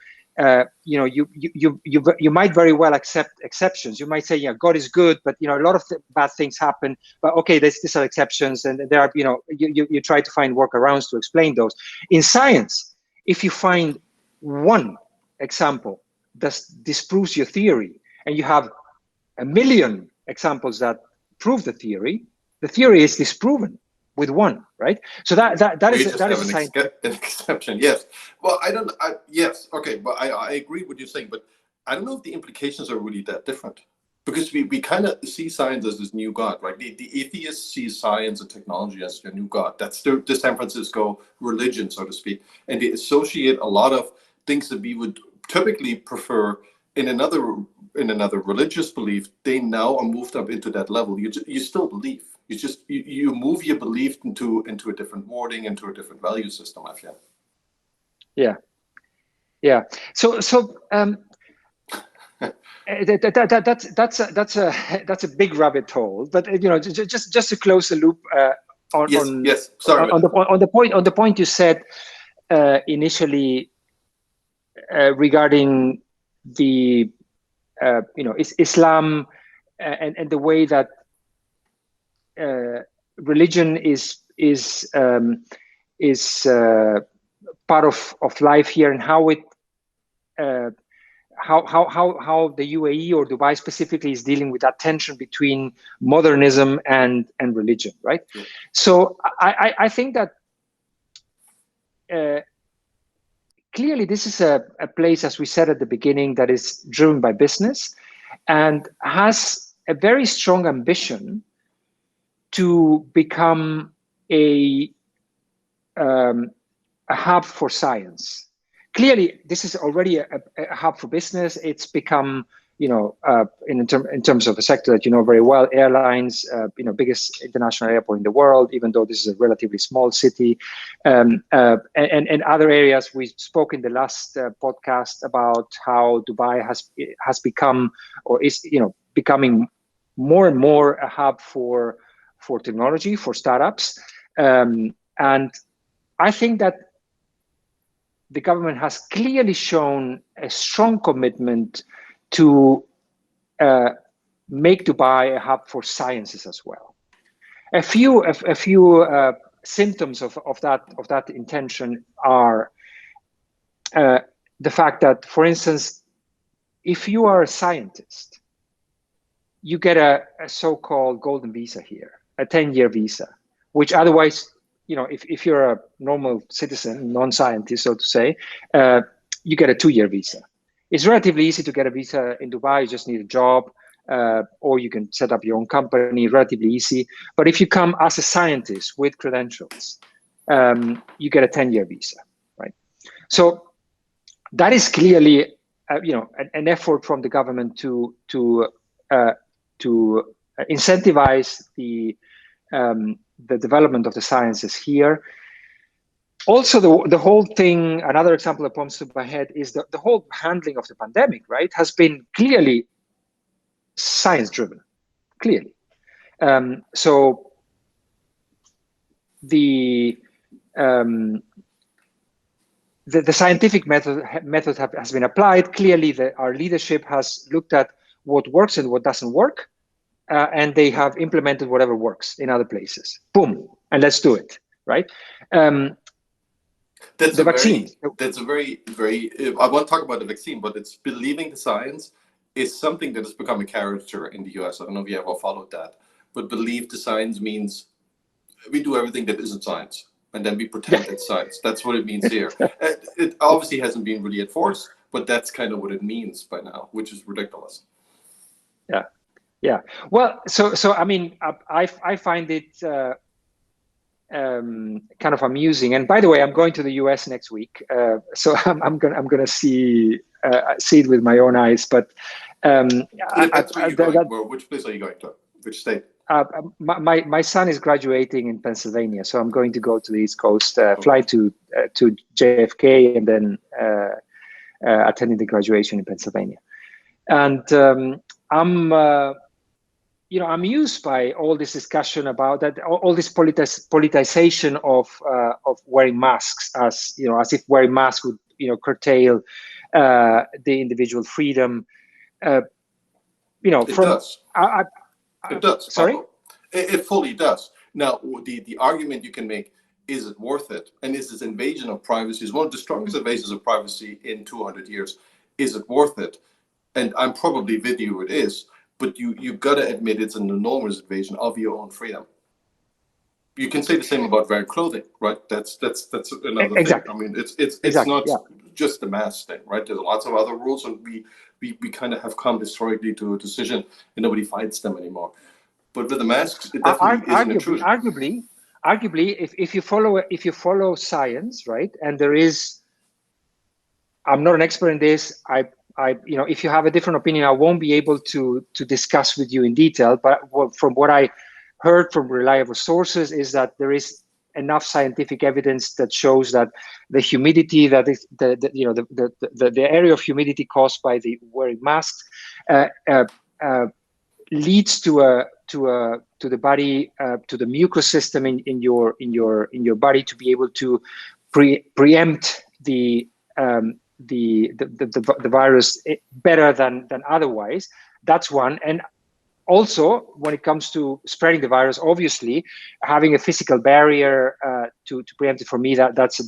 you might very well accept exceptions. You might say, yeah, God is good, but a lot of bad things happen. But okay, these are exceptions, and there are you try to find workarounds to explain those. In science, if you find one example that disproves your theory, and you have a million examples that prove the theory is disproven with one, right? So that is an exception. Yes. Well, yes. Okay. But I agree with what you're saying, but I don't know if the implications are really that different, because we kind of see science as this new God, right? The atheists see science and technology as their new God. That's the San Francisco religion, so to speak. And they associate a lot of things that we would typically prefer in another religious belief. They now are moved up into that level. You still believe. You move your belief into a different wording, into a different value system, I feel. Yeah. So that's a big rabbit hole. But just to close the loop yes. Sorry. On the point you said initially regarding the Islam and the way that religion is part of life here, and how it how the UAE or Dubai specifically is dealing with that tension between modernism and religion, right? Yeah. So I think that clearly this is a place, as we said at the beginning, that is driven by business and has a very strong ambition to become a hub for science. Clearly, this is already a hub for business. It's become, in terms of a sector that you know very well, airlines, biggest international airport in the world, even though this is a relatively small city, and other areas. We spoke in the last podcast about how Dubai has become, or is becoming more and more a hub for technology, for startups, and I think that the government has clearly shown a strong commitment to make Dubai a hub for sciences as well. A few symptoms of that intention are the fact that, for instance, if you are a scientist, you get a so-called golden visa here, a 10-year visa, which otherwise, if you're a normal citizen, non-scientist, so to say, you get a 2-year visa. It's relatively easy to get a visa in Dubai. You just need a job, or you can set up your own company, relatively easy. But if you come as a scientist with credentials, you get a 10-year visa, right? So that is clearly, an effort from the government to incentivize the development of the sciences here. Also, the whole thing, another example that comes to my head is the whole handling of the pandemic, right, has been clearly science-driven, clearly. So the scientific method has been applied. Clearly, our leadership has looked at what works and what doesn't work, and they have implemented whatever works in other places. Boom, and let's do it, right? That's a very, I want to talk about the vaccine, but it's believing the science is something that has become a character in the US. I don't know if you ever followed that, but believe the science means we do everything that isn't science, and then we pretend it's science. That's what it means here. It obviously hasn't been really enforced, but that's kind of what it means by now, which is ridiculous. Yeah, yeah. Well, so I mean, I find it kind of amusing. And by the way, I'm going to the US next week, so I'm gonna see it with my own eyes. But which place are you going to? Which state? My son is graduating in Pennsylvania, so I'm going to go to the East Coast, fly to JFK, and then attending the graduation in Pennsylvania. And I'm amused by all this discussion about that, all this politicization of wearing masks, as if wearing masks would curtail the individual freedom. It does. It does. Sorry? It fully does. Now, the argument you can make, is it worth it? And is this invasion of privacy, is one of the strongest invasions of privacy in 200 years. Is it worth it? And I'm probably with you, it is. But you've got to admit it's an enormous invasion of your own freedom. You can say the same about wearing clothing, right? That's another thing. I mean, it's not just the mask thing, right? There's lots of other rules, and we kind of have come historically to a decision, and nobody fights them anymore. But with the masks, it definitely isn't true. Arguably, if you follow science, right, and there is, I'm not an expert in this. If you have a different opinion, I won't be able to discuss with you in detail. But from what I heard from reliable sources is that there is enough scientific evidence that shows that the humidity, that is the area of humidity caused by the wearing masks leads to the body, to the mucous system in your body, to be able to preempt the virus better than otherwise. That's one. And also, when it comes to spreading the virus, obviously having a physical barrier to preempt it, for me, that's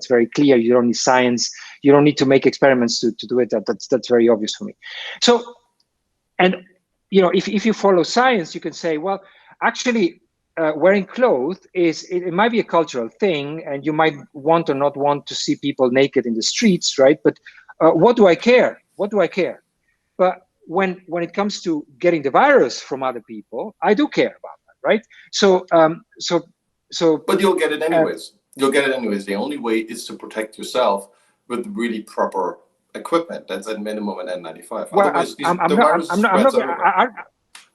very clear. You don't need science. You don't need to make experiments to do it. That's very obvious for me. So, and if you follow science, you can say, well, actually, wearing clothes it might be a cultural thing, and you might want or not want to see people naked in the streets, right? But what do I care? What do I care? But when it comes to getting the virus from other people, I do care about that, right? So But you'll get it anyways. You'll get it anyways. The only way is to protect yourself with really proper equipment. That's at minimum an N95. Well, otherwise,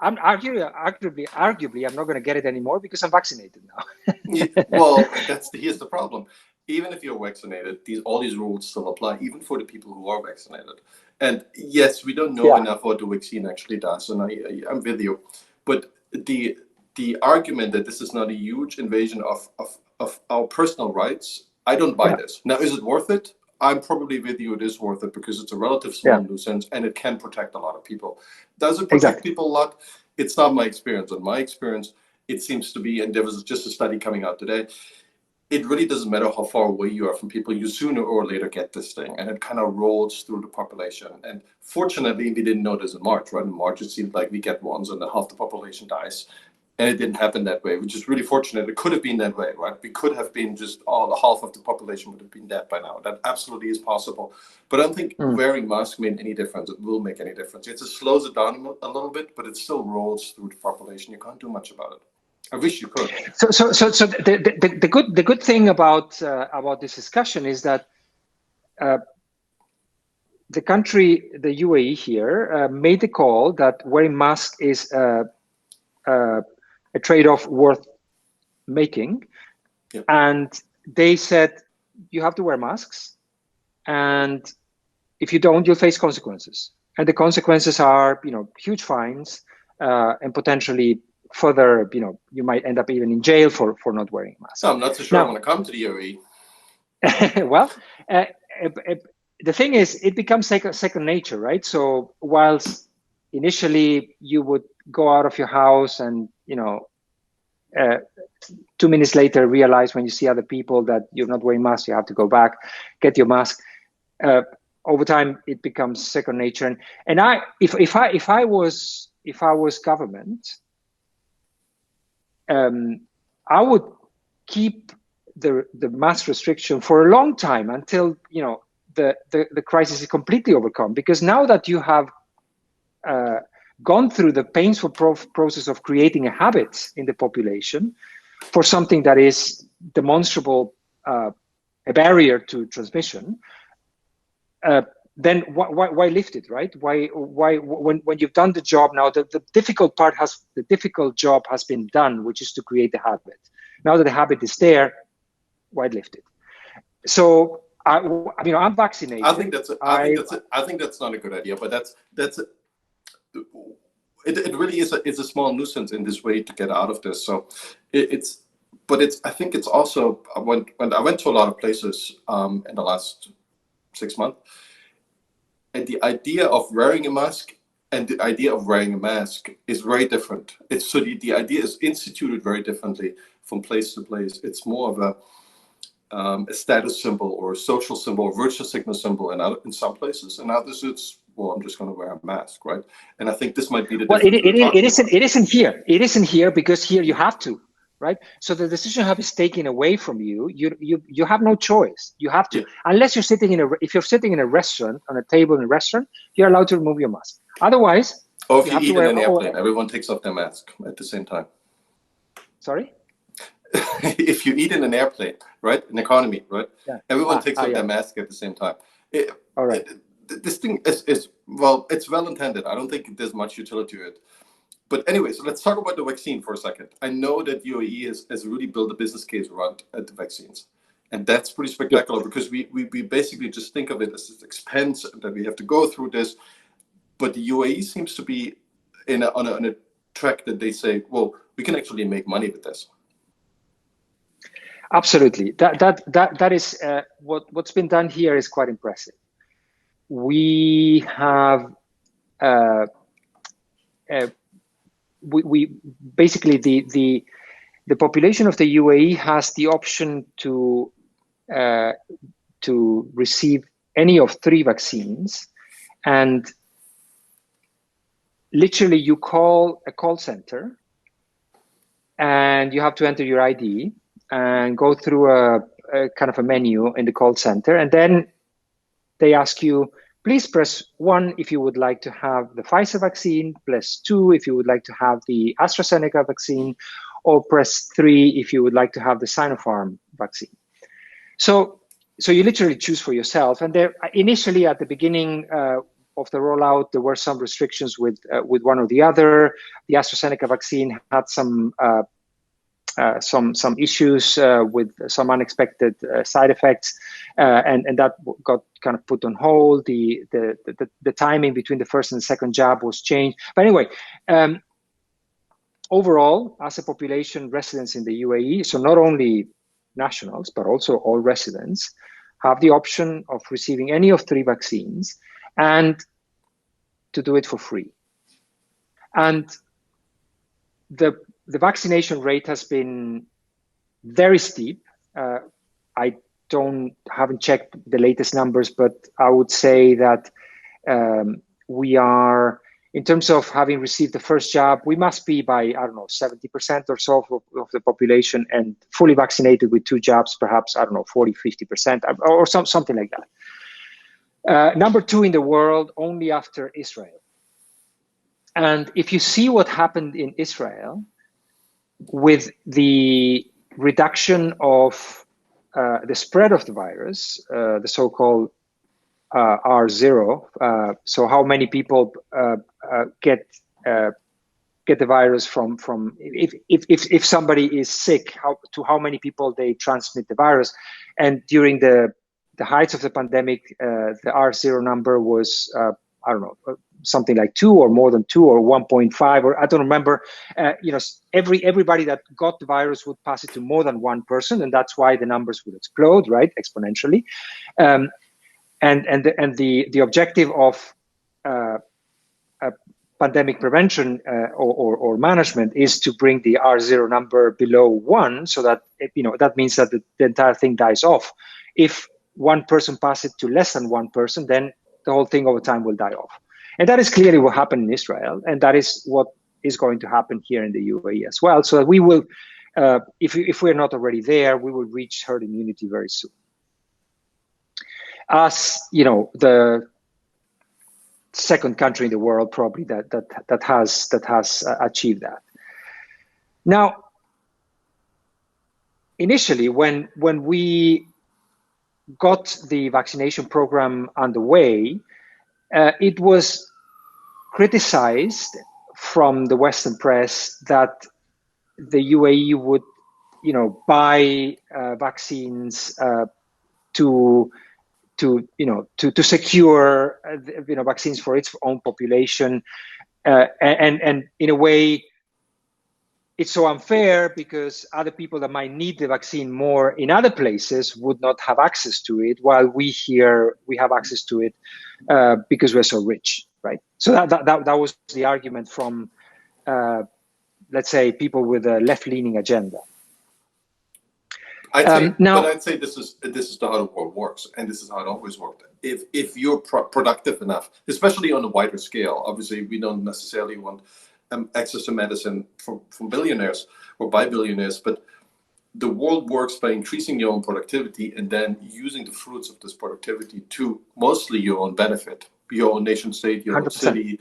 arguably, I'm not going to get it anymore because I'm vaccinated now. Well, here's the problem. Even if you're vaccinated, all these rules still apply, even for the people who are vaccinated. And yes, we don't know enough what the vaccine actually does, and I'm with you. But the argument that this is not a huge invasion of our personal rights, I don't buy this. Now, is it worth it? I'm probably with you. It is worth it because it's a relative small nuisance, and it can protect a lot of people. Does it protect people a lot? It's not my experience. In my experience, it seems to be, and there was just a study coming out today, it really doesn't matter how far away you are from people, you sooner or later get this thing, and it kind of rolls through the population. And fortunately, we didn't know this in March, right? In March, it seemed like we get ones and then half the population dies. And it didn't happen that way, which is really fortunate. It could have been that way, right? We could have been just half of the population would have been dead by now. That absolutely is possible. But I don't think wearing masks made any difference. It will make any difference. It just slows it down a little bit, but it still rolls through the population. You can't do much about it. I wish you could. So the good thing about this discussion is that the country, the UAE here, made the call that wearing masks is a trade-off worth making. Yep. And they said, you have to wear masks, and if you don't, you'll face consequences. And the consequences are, huge fines, and potentially further, you might end up even in jail for not wearing a mask. No, I'm not so sure I want to come to the UAE. Well, the thing is, it becomes second nature, right? So whilst initially you would go out of your house and 2 minutes later realize when you see other people that you're not wearing masks, you have to go back, get your mask. Over time, it becomes second nature. And if I was government, I would keep the mask restriction for a long time until the crisis is completely overcome. Because now that you have gone through the painful process of creating a habit in the population for something that is demonstrable, a barrier to transmission, then why lift it, right? Why when you've done the job now, the difficult job has been done, which is to create the habit. Now that the habit is there, why lift it? So I'm vaccinated. I think that's not a good idea, but it really is a small nuisance in this way to get out of this. So I think it's also when I went to a lot of places in the last 6 months, and the idea of wearing a mask and the idea of wearing a mask is very different. It's the idea is instituted very differently from place to place. It's more of a status symbol or a social symbol or virtue signal symbol in some places, and others it's, well, I'm just going to wear a mask, right? And I think this might be the difference. It isn't here because here you have to, right? So the decision is taken away from you. You have no choice. You have to, yeah. Unless you're sitting if you're sitting in a restaurant, on a table in a restaurant, you're allowed to remove your mask. Otherwise, or if you eat in an airplane, everyone takes off their mask at the same time. Sorry? If you eat in an airplane, right, in economy, right, everyone takes off their mask at the same time. All right. This thing is well, it's well intended. I don't think there's much utility to it. But anyway, so let's talk about the vaccine for a second. I know that UAE has really built a business case around the vaccines. And that's pretty spectacular because we basically just think of it as this expense that we have to go through this. But the UAE seems to be on a track that they say, well, we can actually make money with this. Absolutely. That is what's been done here is quite impressive. We have we basically the population of the UAE has the option to receive any of 3 vaccines, and literally you call a call center and you have to enter your ID and go through a kind of a menu in the call center, and then they ask you, please press 1 if you would like to have the Pfizer vaccine, press 2 if you would like to have the AstraZeneca vaccine, or press 3 if you would like to have the Sinopharm vaccine. So you literally choose for yourself. And there, initially at the beginning of the rollout, there were some restrictions with one or the other. The AstraZeneca vaccine had some issues with some unexpected side effects, and that got kind of put on hold. The timing between the first and the second jab was changed. But anyway, overall, as a population, residents in the UAE, so not only nationals, but also all residents, have the option of receiving any of 3 vaccines and to do it for free. And the vaccination rate has been very steep. I haven't checked the latest numbers, but I would say that we are, in terms of having received the first jab, we must be by, I don't know, 70% or so of the population, and fully vaccinated with 2 jabs, perhaps, I don't know, 40, 50%, or something like that. Number 2 in the world, only after Israel. And if you see what happened in Israel, with the reduction of the spread of the virus, the so-called R0, so how many people get get the virus from if somebody is sick, how many people they transmit the virus. And during the heights of the pandemic, the R0 number was I don't know, something like 2 or more than 2 or 1.5, or I don't remember. Everybody that got the virus would pass it to more than one person, and that's why the numbers would explode, right, exponentially. And the objective of pandemic prevention or management is to bring the R0 number below 1, so that that means that the entire thing dies off. If one person passes it to less than one person, then the whole thing over time will die off. And that is clearly what happened in Israel, and that is what is going to happen here in the UAE as well. So that we will, if we're not already there, we will reach herd immunity very soon. As the second country in the world probably that has achieved that. Now, initially, when we got the vaccination program underway, it was criticized from the Western press that the UAE would, buy vaccines to secure, vaccines for its own population, and in a way, it's so unfair because other people that might need the vaccine more in other places would not have access to it, while we have access to it because we're so rich, right? So that was the argument from, let's say, people with a left-leaning agenda. But I'd say this is how the world works, and this is how it always worked. If you're productive enough, especially on a wider scale, obviously we don't necessarily want access to medicine from billionaires or by billionaires, but the world works by increasing your own productivity and then using the fruits of this productivity to mostly your own benefit, your own nation state, your 100%. Own city,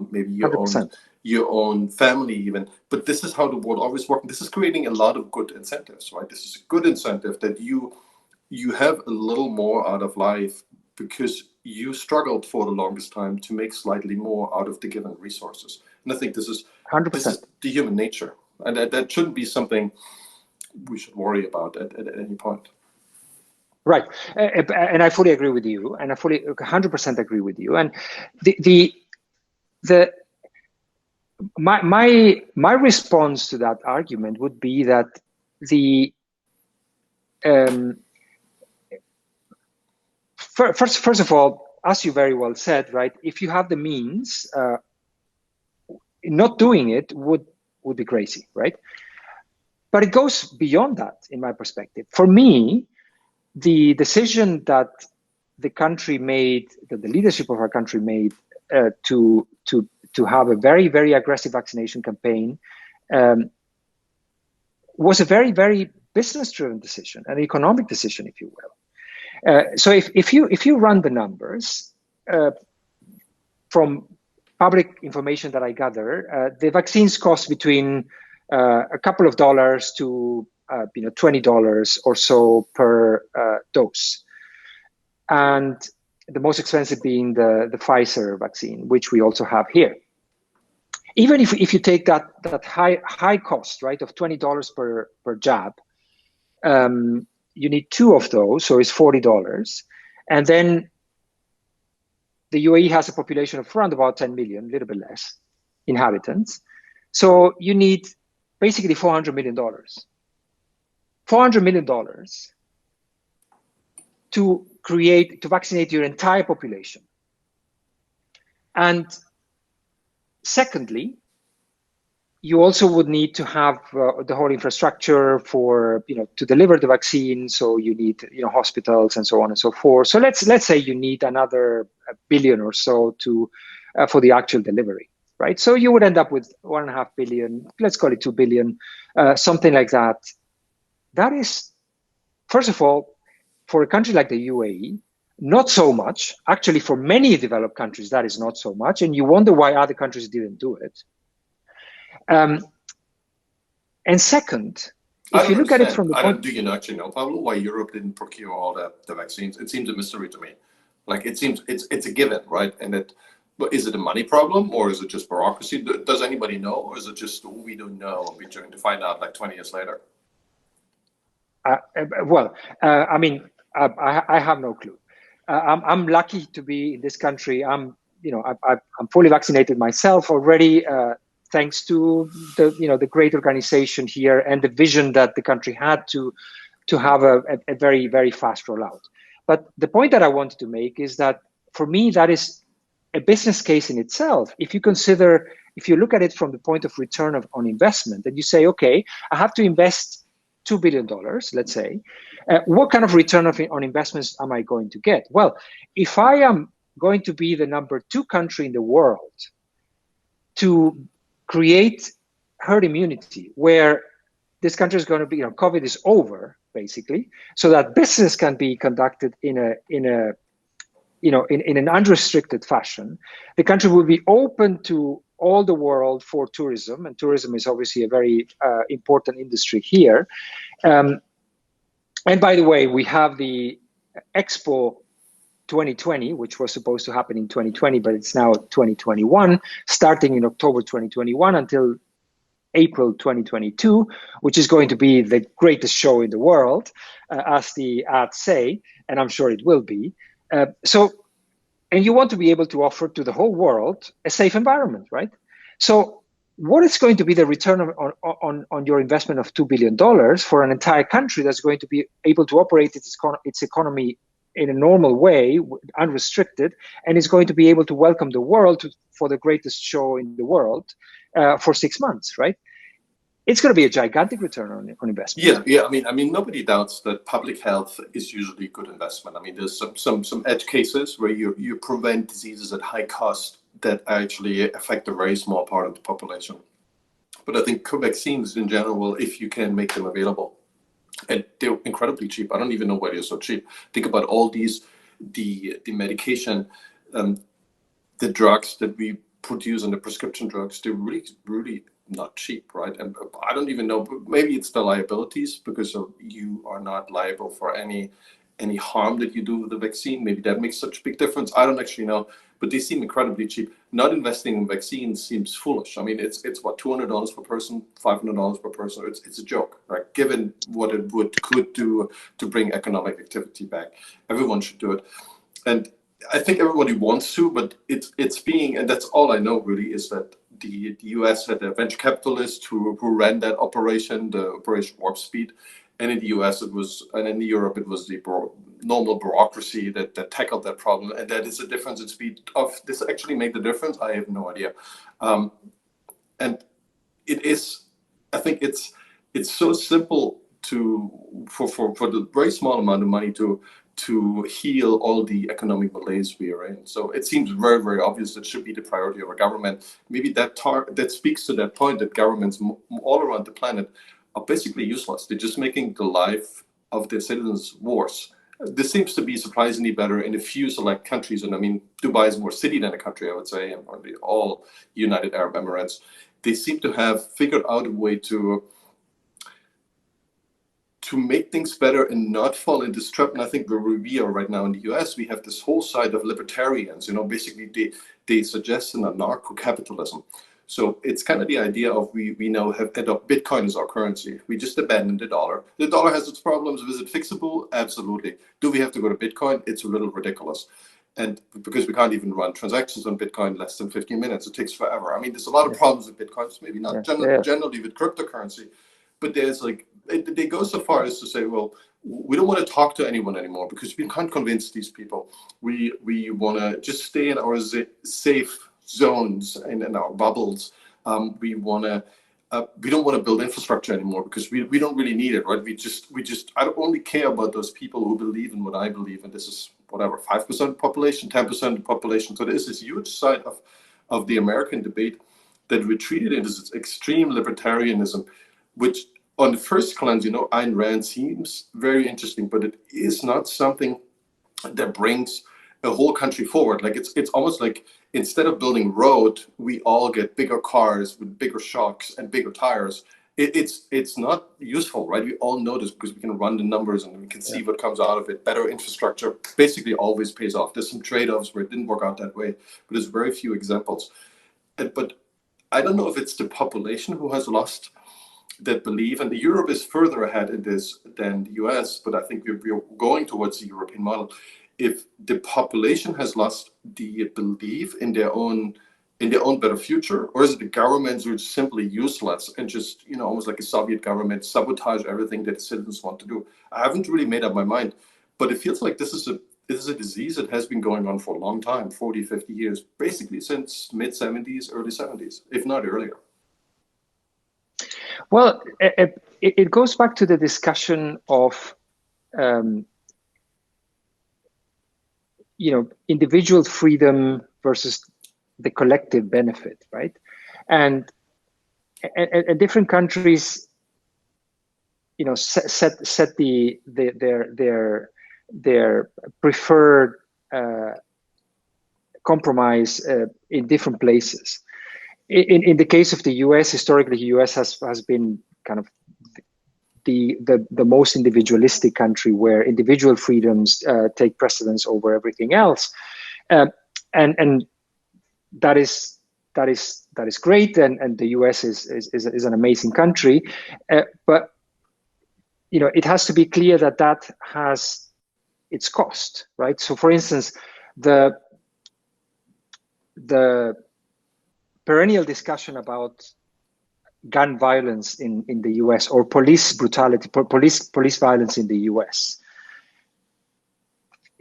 maybe your own family even. But this is how the world always works. This is creating a lot of good incentives, right? This is a good incentive that you have a little more out of life because you struggled for the longest time to make slightly more out of the given resources. And I think this is 100%. This is the human nature. And that shouldn't be something we should worry about at any point. Right. And I fully agree with you. And I fully 100% agree with you. And my response to that argument would be that first of all, as you very well said, right, if you have the means, not doing it would be crazy, right? But it goes beyond that, in my perspective. For me, the decision that the country made, that the leadership of our country made, to have a very, very aggressive vaccination campaign, was a very, very business-driven decision, an economic decision, if you will. So if you run the numbers from public information that I gather, the vaccines cost between a couple of dollars to $20 or so per dose, and the most expensive being the Pfizer vaccine, which we also have here. Even if you take that high cost, right, of $20 per jab, you need 2 of those, so it's $40, and then the UAE has a population of around about 10 million, a little bit less, inhabitants. So you need basically $400 million. $400 million to vaccinate your entire population. And secondly, you also would need to have the whole infrastructure for, to deliver the vaccine. So you need, hospitals and so on and so forth. So let's say you need another $1 billion or so for the actual delivery, right? So you would end up with $1.5 billion, let's call it $2 billion, something like that. That is, first of all, for a country like the UAE, not so much. Actually, for many developed countries, that is not so much. And you wonder why other countries didn't do it. And second, if you look at it from the point... Do you actually know, Pablo, why Europe didn't procure all the vaccines? It seems a mystery to me. Like, it seems it's a given, right? And But is it a money problem, or is it just bureaucracy? Does anybody know, or is it just we don't know and we're trying to find out like 20 years later? I mean, I have no clue. I'm lucky to be in this country. I'm fully vaccinated myself already, thanks to the great organization here and the vision that the country had to have a very, very fast rollout. But the point that I wanted to make is that for me, that is a business case in itself. If you look at it from the point of return on investment, and you say, okay, I have to invest $2 billion, let's say, what kind of return on investments am I going to get? Well, if I am going to be the number 2 country in the world to create herd immunity, where this country is going to be, COVID is over, basically, so that business can be conducted in an unrestricted fashion, the country will be open to all the world for tourism, and tourism is obviously a very important industry here. And by the way, we have the Expo 2020, which was supposed to happen in 2020, but it's now 2021, starting in October 2021 until April 2022, which is going to be the greatest show in the world, as the ads say, and I'm sure it will be. And you want to be able to offer to the whole world a safe environment, right? So what is going to be the return on your investment of $2 billion for an entire country that's going to be able to operate its economy in a normal way, unrestricted, and is going to be able to welcome the world for the greatest show in the world for 6 months, right? It's going to be a gigantic return on investment. Yeah. I mean, nobody doubts that public health is usually a good investment. I mean, there's some edge cases where you prevent diseases at high cost that actually affect a very small part of the population. But I think vaccines in general, if you can make them available, and they're incredibly cheap. I don't even know why they're so cheap. Think about all these, the medication, the drugs that we produce and the prescription drugs, they're really, really not cheap, right? And I don't even know, maybe it's the liabilities because you are not liable for any harm that you do with the vaccine. Maybe that makes such a big difference. I don't actually know, but they seem incredibly cheap. Not investing in vaccines seems foolish. I mean, it's what, $200 per person, $500 per person. It's a joke, right? Given what it could do to bring economic activity back, everyone should do it. And I think everybody wants to, but it's being, and that's all I know really, is that the US had a venture capitalist who ran that operation, the Operation Warp Speed. And in the US it was, and in Europe it was the normal bureaucracy that tackled that problem. And that is a difference in speed. Of this actually made the difference? I have no idea. And it is, I think it's so simple for the very small amount of money to heal all the economic malaise we are in. So it seems very, very obvious that should be the priority of our government. Maybe that speaks to that point that governments all around the planet are basically useless. They're just making the life of their citizens worse. This seems to be surprisingly better in a few select countries. And I mean, Dubai is more city than a country, I would say, and probably all United Arab Emirates. They seem to have figured out a way to make things better and not fall into this trap. And I think where we are right now in the US, we have this whole side of libertarians, basically they suggest an anarcho-capitalism. So it's kind of the idea of we now have adopted Bitcoin as our currency. We just abandoned the dollar. The dollar has its problems. Is it fixable? Absolutely. Do we have to go to Bitcoin? It's a little ridiculous. And because we can't even run transactions on Bitcoin less than 15 minutes, it takes forever. I mean, there's a lot of problems with Bitcoin, maybe not generally with cryptocurrency, but there's like, they go so far as to say, well, we don't want to talk to anyone anymore because we can't convince these people. We want to just stay in our safe zones and in our bubbles. We don't want to build infrastructure anymore because we don't really need it, right? I don't only care about those people who believe in what I believe, and this is whatever, 5% of the population, 10% of the population. So there's this huge side of the American debate that retreated into this extreme libertarianism, which on the first glance, Ayn Rand seems very interesting, but it is not something that brings a whole country forward. Like it's almost like instead of building road, we all get bigger cars with bigger shocks and bigger tires, it's not useful, right? We all know this because we can run the numbers and we can see what comes out of it. Better infrastructure basically always pays off. There's some trade-offs where it didn't work out that way, but there's very few examples. But I don't know if it's the population who has lost that belief, and Europe is further ahead in this than the US, but I think we're going towards the European model. If the population has lost the belief in their own better future, or is it the governments who are simply useless and just, almost like a Soviet government, sabotage everything that the citizens want to do? I haven't really made up my mind, but it feels like this is a disease that has been going on for a long time, 40, 50 years, basically since mid-70s, early 70s, if not earlier. Well, it goes back to the discussion of, individual freedom versus the collective benefit, right? And different countries, set their preferred compromise in different places. In the case of the US, historically, the US has been kind of the most individualistic country where individual freedoms take precedence over everything else, and that is great, and the US is an amazing country, but it has to be clear that has its cost, right? So, for instance, the perennial discussion about gun violence in the US, or police brutality, police violence in the US.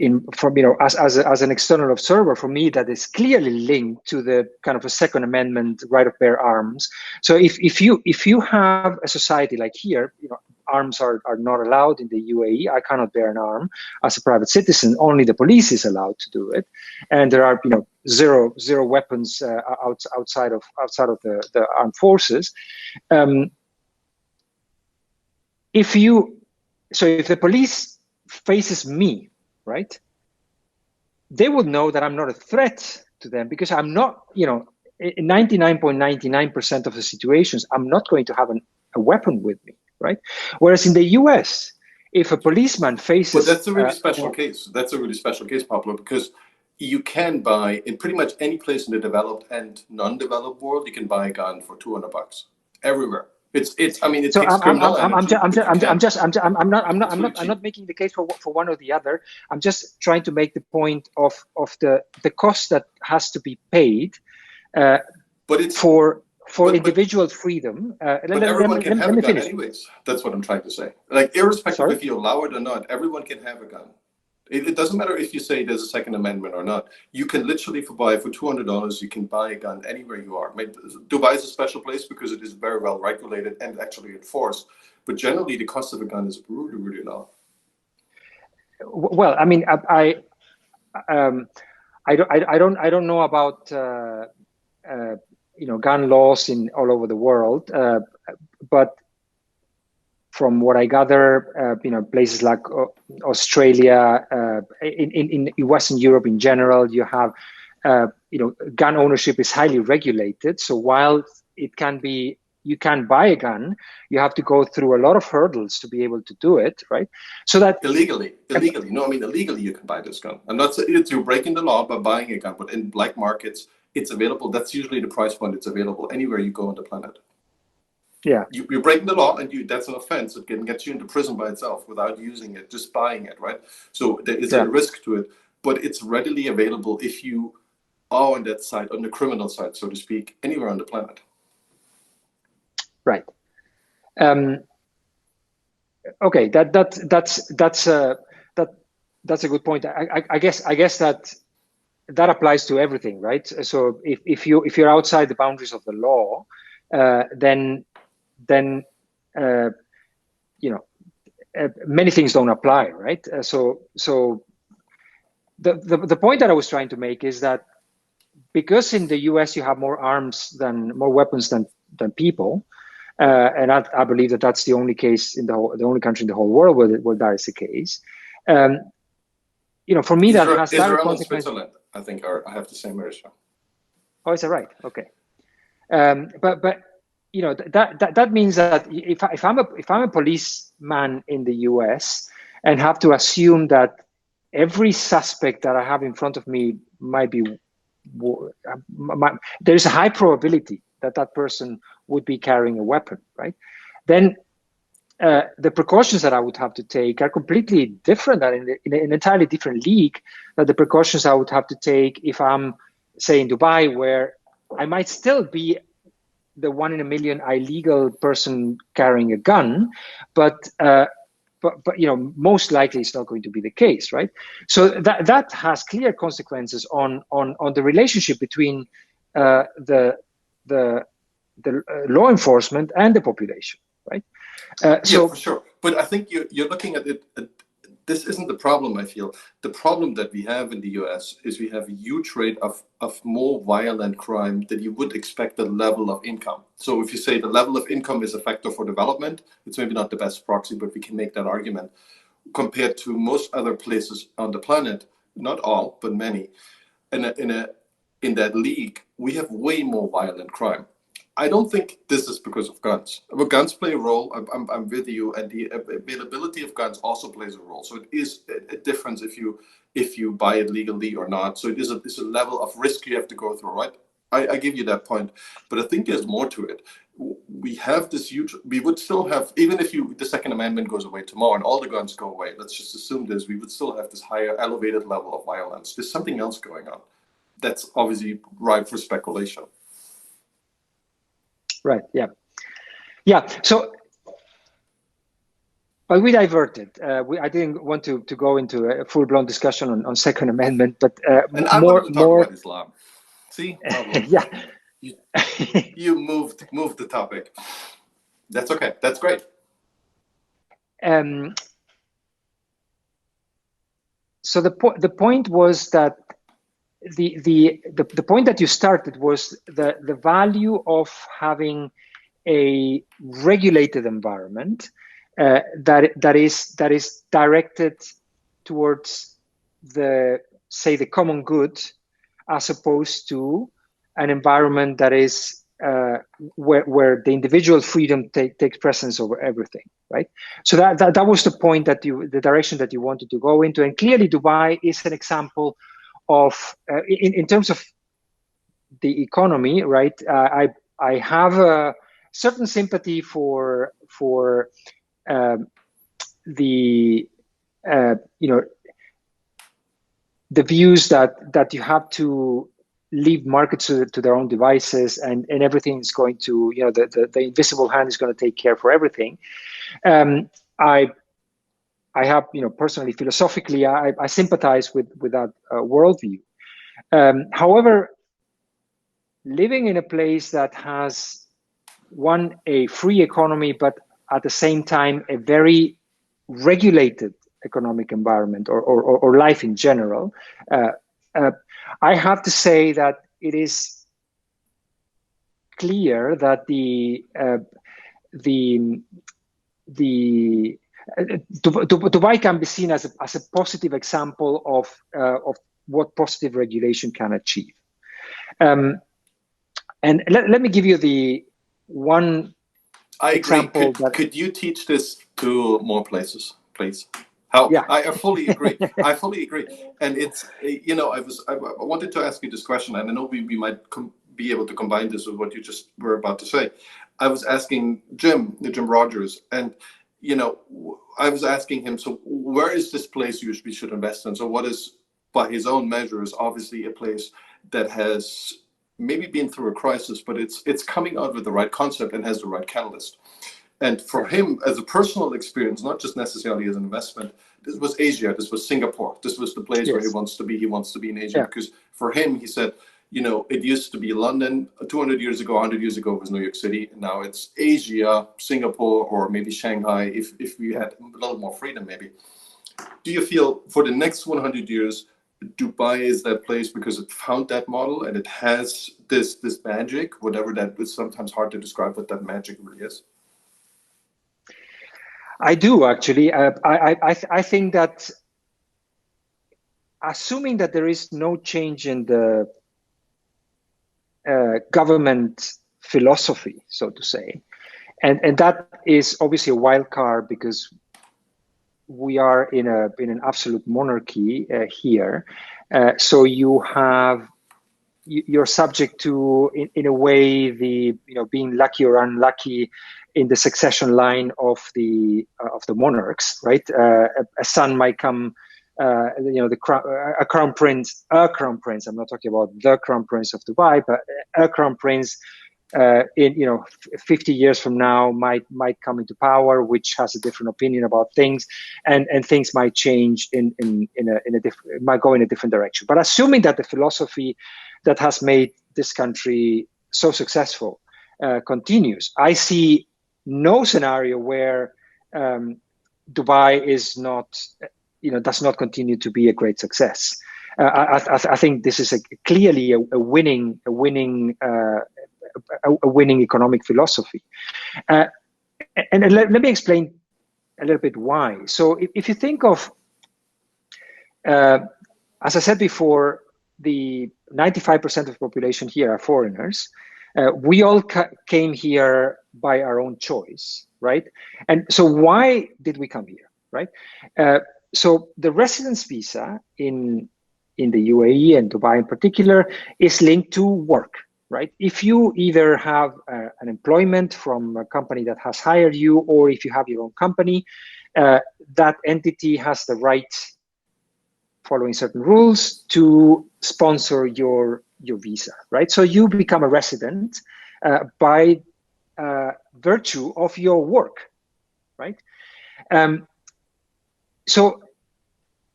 As an external observer, for me, that is clearly linked to the kind of a Second Amendment right of bear arms. So if you have a society like here, arms are not allowed in the UAE. I cannot bear an arm as a private citizen. Only the police is allowed to do it, and there are zero weapons outside of the armed forces. If the police faces me, right, they would know that I'm not a threat to them, because I'm not, in 99.99% of the situations, I'm not going to have a weapon with me, right? Whereas in the US, if a policeman faces... But that's a really special case. That's a really special case, Pablo, because you can buy, in pretty much any place in the developed and non-developed world, you can buy a gun for $200 everywhere. It takes criminal energy. I'm not making the case for one or the other. I'm just trying to make the point of the cost that has to be paid for individual freedom. But everyone can have a gun anyways. That's what I'm trying to say. Like, irrespective if you allow it or not, everyone can have a gun. It doesn't matter if you say there's a Second Amendment or not. You can literally for $200, you can buy a gun anywhere you are. Dubai is a special place because it is very well regulated and actually enforced. But generally, the cost of a gun is really, really low. Well, I mean, I don't know about gun laws in all over the world, but from what I gather, places like Australia, in Western Europe in general, you have, gun ownership is highly regulated. So while it can be, you can buy a gun, you have to go through a lot of hurdles to be able to do it, right? So that illegally, illegally you can buy this gun. I'm not saying you're breaking the law by buying a gun, but in black markets, it's available. That's usually the price point. It's available anywhere you go on the planet. Yeah, you're breaking the law, and that's an offense. It can get you into prison by itself without using it, just buying it, right? So there is a risk to it, but it's readily available if you are on that side, on the criminal side, so to speak, anywhere on the planet. Right. Okay, that's a good point. I guess that applies to everything, right? So if you're outside the boundaries of the law, then many things don't apply, right? So the point that I was trying to make is that because in the US you have more weapons than people, and I believe that's the only case the only country in the whole world where that is the case. For me, that has direct consequences. Switzerland, I think, I have the same ratio. Oh, is that right? Okay. But that means that if I'm a policeman in the US and have to assume that every suspect that I have in front of me there's a high probability that that person would be carrying a weapon, right? Then the precautions that I would have to take are completely different, and in an entirely different league than the precautions I would have to take if I'm, say, in Dubai, where I might still be the 1 in a million illegal person carrying a gun, but most likely it's not going to be the case, right? So that has clear consequences on the relationship between the law enforcement and the population, right? Yeah, for sure. But I think you're looking at it. This isn't the problem, I feel. The problem that we have in the US is we have a huge rate of more violent crime than you would expect the level of income. So if you say the level of income is a factor for development, it's maybe not the best proxy, but we can make that argument. Compared to most other places on the planet, not all, but many, in that league, we have way more violent crime. I don't think this is because of guns. But guns play a role. I'm with you, and the availability of guns also plays a role. So it is a difference if you buy it legally or not. So it's a level of risk you have to go through, right? I give you that point, but I think there's more to it. We have this huge. We would still have, even if the Second Amendment goes away tomorrow and all the guns go away. Let's just assume this. We would still have this higher, elevated level of violence. There's something else going on. That's obviously ripe for speculation. Right. Yeah. So, but we diverted. I didn't want to go into a full-blown discussion on Second Amendment, but and I wanted to talk about Islam. See, yeah, you moved the topic. That's okay. That's great. So the point was that the point that you started was the value of having a regulated environment that is directed towards the common good, as opposed to an environment that is where the individual freedom takes precedence over everything, right? So that was the point the direction that you wanted to go into, and clearly Dubai is an example of in terms of the economy, right? I have a certain sympathy for the the views that you have to leave markets to their own devices, and everything is going to, the invisible hand is going to take care for everything. I have, personally, philosophically, I sympathize with that worldview. However, living in a place that has a free economy, but at the same time a very regulated economic environment, or life in general, I have to say that it is clear that Dubai can be seen as a positive example of what positive regulation can achieve. And let me give you the one example. Could you teach this to more places, please? How? Yeah. I fully agree. I fully agree. And it's, I wanted to ask you this question, and I know we might be able to combine this with what you just were about to say. I was asking Jim Rogers, and I was asking him, so where is this place we should invest in? So what is, by his own measures, obviously a place that has maybe been through a crisis, but it's coming out with the right concept and has the right catalyst. And for him, as a personal experience, not just necessarily as an investment, this was Asia, this was Singapore, this was the place where he wants to be. He wants to be in Asia because for him, he said, it used to be London 200 years ago, 100 years ago, it was New York City. And now it's Asia, Singapore, or maybe Shanghai, if we had a little more freedom, maybe. Do you feel for the next 100 years, Dubai is that place because it found that model and it has this magic, whatever that is? Sometimes hard to describe what that magic really is. I do, actually. I think that, assuming that there is no change in the government philosophy, so to say. And that is obviously a wild card because we are in an absolute monarchy here. So you're subject to, in a way, the being lucky or unlucky in the succession line of the monarchs, right? A son might come, a crown prince. I'm not talking about the crown prince of Dubai, but a crown prince in 50 years from now might come into power, which has a different opinion about things, and things might change in a different, might go in a different direction. But assuming that the philosophy that has made this country so successful continues, I see no scenario where Dubai is not, does not continue to be a great success. I think this is clearly a winning economic philosophy. And let me explain a little bit why. So if you think of, as I said before, the 95% of the population here are foreigners. We all came here by our own choice, right? And so why did we come here, right? So the residence visa in the UAE and Dubai in particular is linked to work, right? If you either have an employment from a company that has hired you, or if you have your own company, that entity has the right, following certain rules, to sponsor your visa, right? So you become a resident by virtue of your work, right? So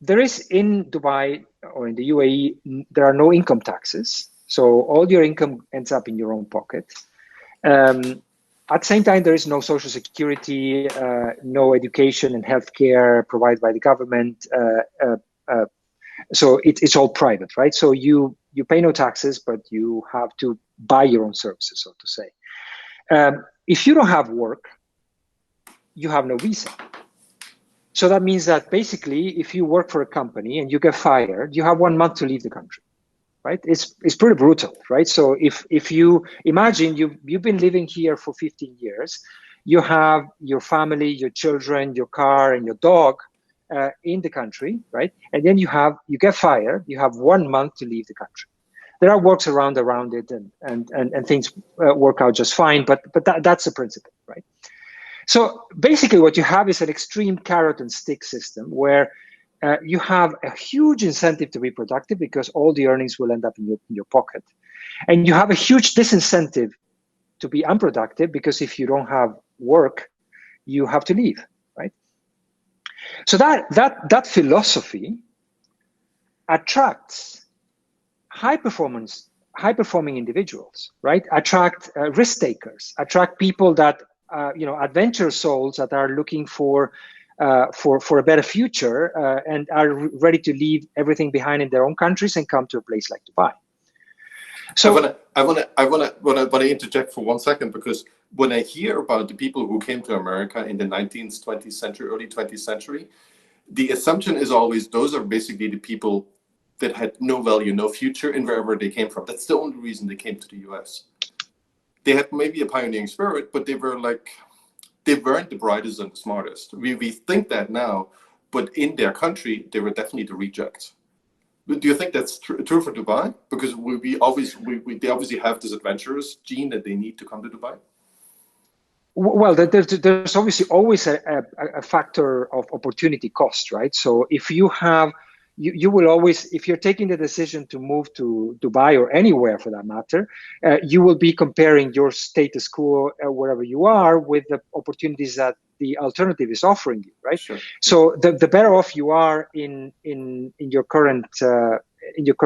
there is in Dubai or in the UAE, there are no income taxes. So all your income ends up in your own pocket. At the same time, there is no social security, no education and healthcare provided by the government. So it's all private, right? So you pay no taxes, but you have to buy your own services, so to say. If you don't have work, you have no visa. So that means that basically, if you work for a company and you get fired, you have 1 month to leave the country, right? It's pretty brutal, right? So if you imagine you've been living here for 15 years, you have your family, your children, your car, and your dog in the country, right? And then you get fired, you have 1 month to leave the country. There are works around it, and things work out just fine, but that's the principle, right? So basically what you have is an extreme carrot and stick system where you have a huge incentive to be productive because all the earnings will end up in your pocket. And you have a huge disincentive to be unproductive because if you don't have work, you have to leave, right? So that philosophy attracts high-performing individuals, right? Attract risk takers, attract people that adventure souls that are looking for a better future and are ready to leave everything behind in their own countries and come to a place like Dubai. So I want to interject for 1 second, because when I hear about the people who came to America in the 19th, 20th century, early 20th century, the assumption is always those are basically the people that had no value, no future in wherever they came from. That's the only reason they came to the US. They had maybe a pioneering spirit, but they weren't the brightest and the smartest. We think that now, but in their country, they were definitely the rejects. Do you think that's true for Dubai? Because they obviously have this adventurous gene that they need to come to Dubai. Well, there's obviously always a factor of opportunity cost, right? So if you have, you will always, if you're taking the decision to move to Dubai or anywhere for that matter, you will be comparing your status quo wherever you are with the opportunities that the alternative is offering you, right? Sure. So the better off you are in your current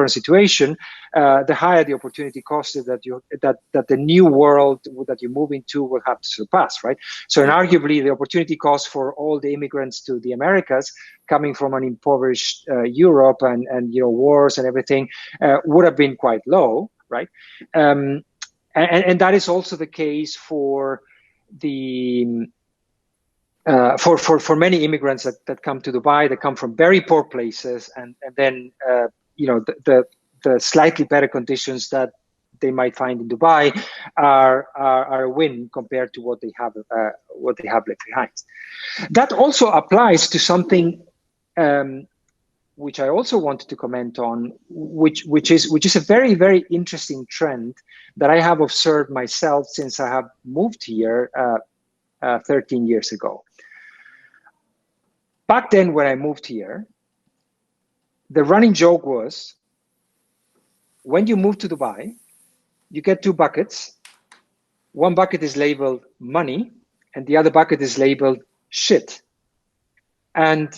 situation, the higher the opportunity cost that the new world that you move into will have to surpass, right? So, and arguably, the opportunity cost for all the immigrants to the Americas coming from an impoverished Europe and wars and everything would have been quite low, right? And that is also the case for the for many immigrants that come to Dubai, that come from very poor places, and then the slightly better conditions that they might find in Dubai are a win compared to what they have left behind. That also applies to something which I also wanted to comment on, which is a very, very interesting trend that I have observed myself since I have moved here 13 years ago. Back then, when I moved here, the running joke was, when you move to Dubai, you get two buckets. One bucket is labeled money, and the other bucket is labeled shit. And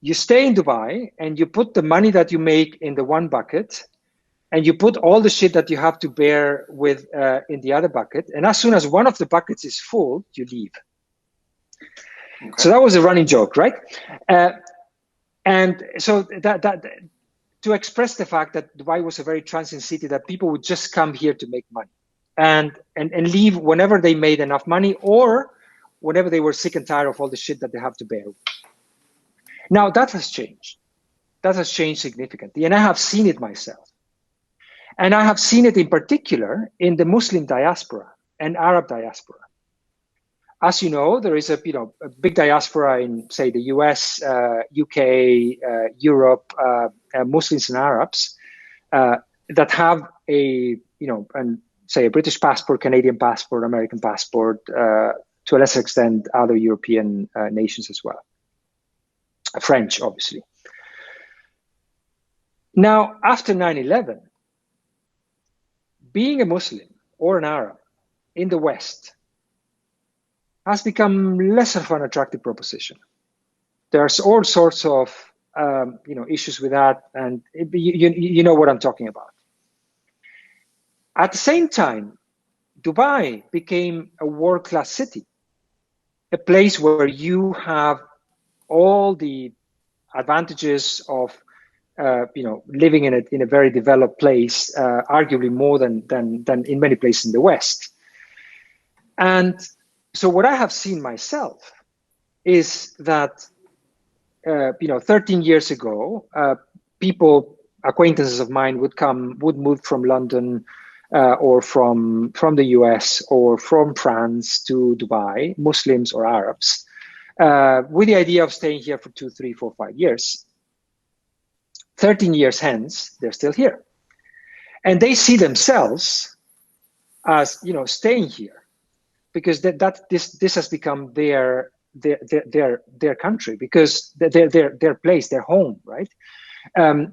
you stay in Dubai, and you put the money that you make in the one bucket, and you put all the shit that you have to bear with in the other bucket. And as soon as one of the buckets is full, you leave. Okay. So that was a running joke, right? And so that to express the fact that Dubai was a very transient city, that people would just come here to make money and leave whenever they made enough money, or whenever they were sick and tired of all the shit that they have to bear. Now that has changed. That has changed significantly, and I have seen it myself. And I have seen it in particular in the Muslim diaspora and Arab diaspora. As you know, there is a big diaspora in, say, the US, UK, Europe, Muslims and Arabs that have a British passport, Canadian passport, American passport, to a lesser extent, other European nations as well. French, obviously. Now, after 9/11, being a Muslim or an Arab in the West has become less of an attractive proposition. There's all sorts of issues with that, and you know what I'm talking about. At the same time, Dubai became a world-class city, a place where you have all the advantages of living in a very developed place, arguably more than in many places in the West. And so what I have seen myself is that 13 years ago, acquaintances of mine would move from London or from the US or from France to Dubai, Muslims or Arabs, with the idea of staying here for 2, 3, 4, 5 years. 13 years hence, they're still here. And they see themselves as, staying here, because this has become their country, because their place, their home, right?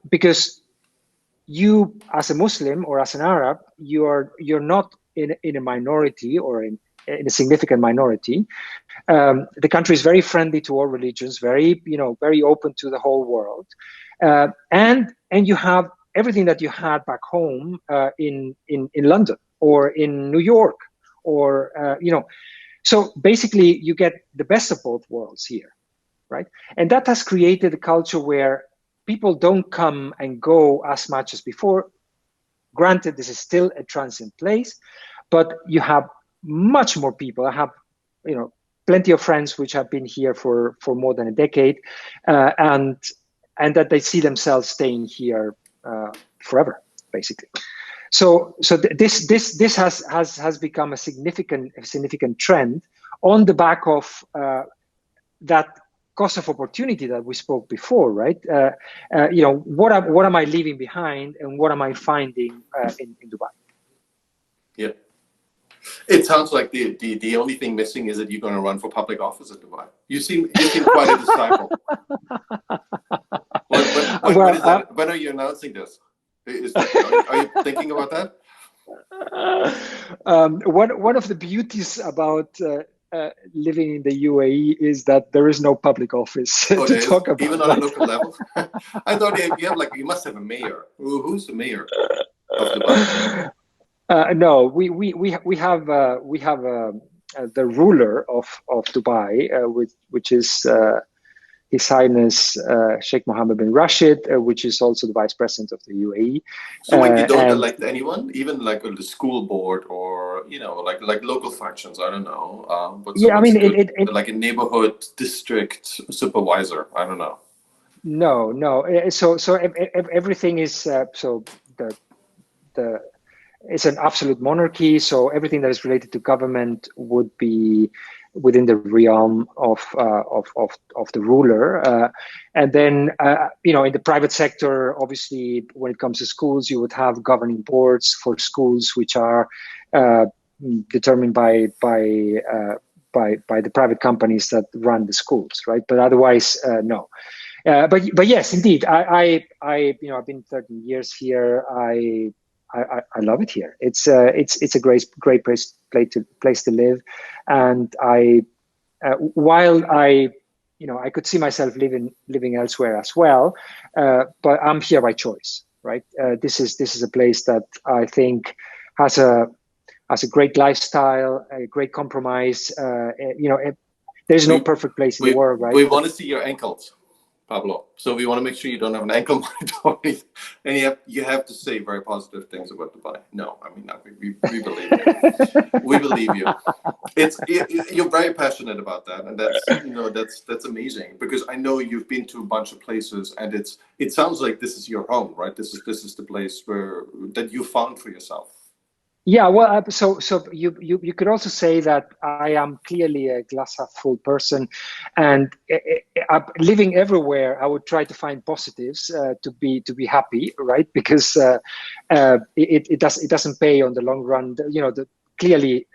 Because you, as a Muslim or as an Arab, you're not in a minority or in a significant minority. The country is very friendly to all religions, very open to the whole world, and you have everything that you had back home in London or in New York, or so basically you get the best of both worlds here, right? And that has created a culture where people don't come and go as much as before. Granted, this is still a transient place, but you have much more people. I have plenty of friends which have been here for more than a decade, and that they see themselves staying here forever, basically. So this has become a significant trend on the back of that cost of opportunity that we spoke before, right? What am I leaving behind, and what am I finding in Dubai? Yeah, it sounds like the only thing missing is that you're going to run for public office in Dubai. You seem quite a disciple. When are you announcing this? Are you thinking about that? One of the beauties about living in the UAE is that there is no public office to talk about. Even on a local level. I thought you must have a mayor. Who's the mayor of Dubai? No, we have the ruler of Dubai, which is His Highness Sheikh Mohammed bin Rashid, which is also the Vice President of the UAE. So you don't elect anyone, even like the school board or like local functions. I don't know. But yeah, I mean, like a neighborhood district supervisor. I don't know. No. So everything is the it's an absolute monarchy, so everything that is related to government would be within the realm of the ruler. And then, in the private sector, obviously, when it comes to schools, you would have governing boards for schools, which are determined by the private companies that run the schools, right? But otherwise, no. But yes, indeed, I've been 13 years here. I love it here. It's a great place to live, and while I could see myself living elsewhere as well, but I'm here by choice, right? This is a place that I think has a great lifestyle, a great compromise. There's no perfect place in the world, right? We want to see your ankles, Pablo. So we want to make sure you don't have an ankle monitor, and you have to say very positive things about Dubai. No, I mean, no, we believe you. We believe you. You're very passionate about that, and that's amazing, because I know you've been to a bunch of places, and it sounds like this is your home, right? This is the place that you found for yourself. Yeah, well, so you could also say that I am clearly a glass half full person, and living everywhere, I would try to find positives to be happy, right? Because it doesn't pay on the long run. Clearly.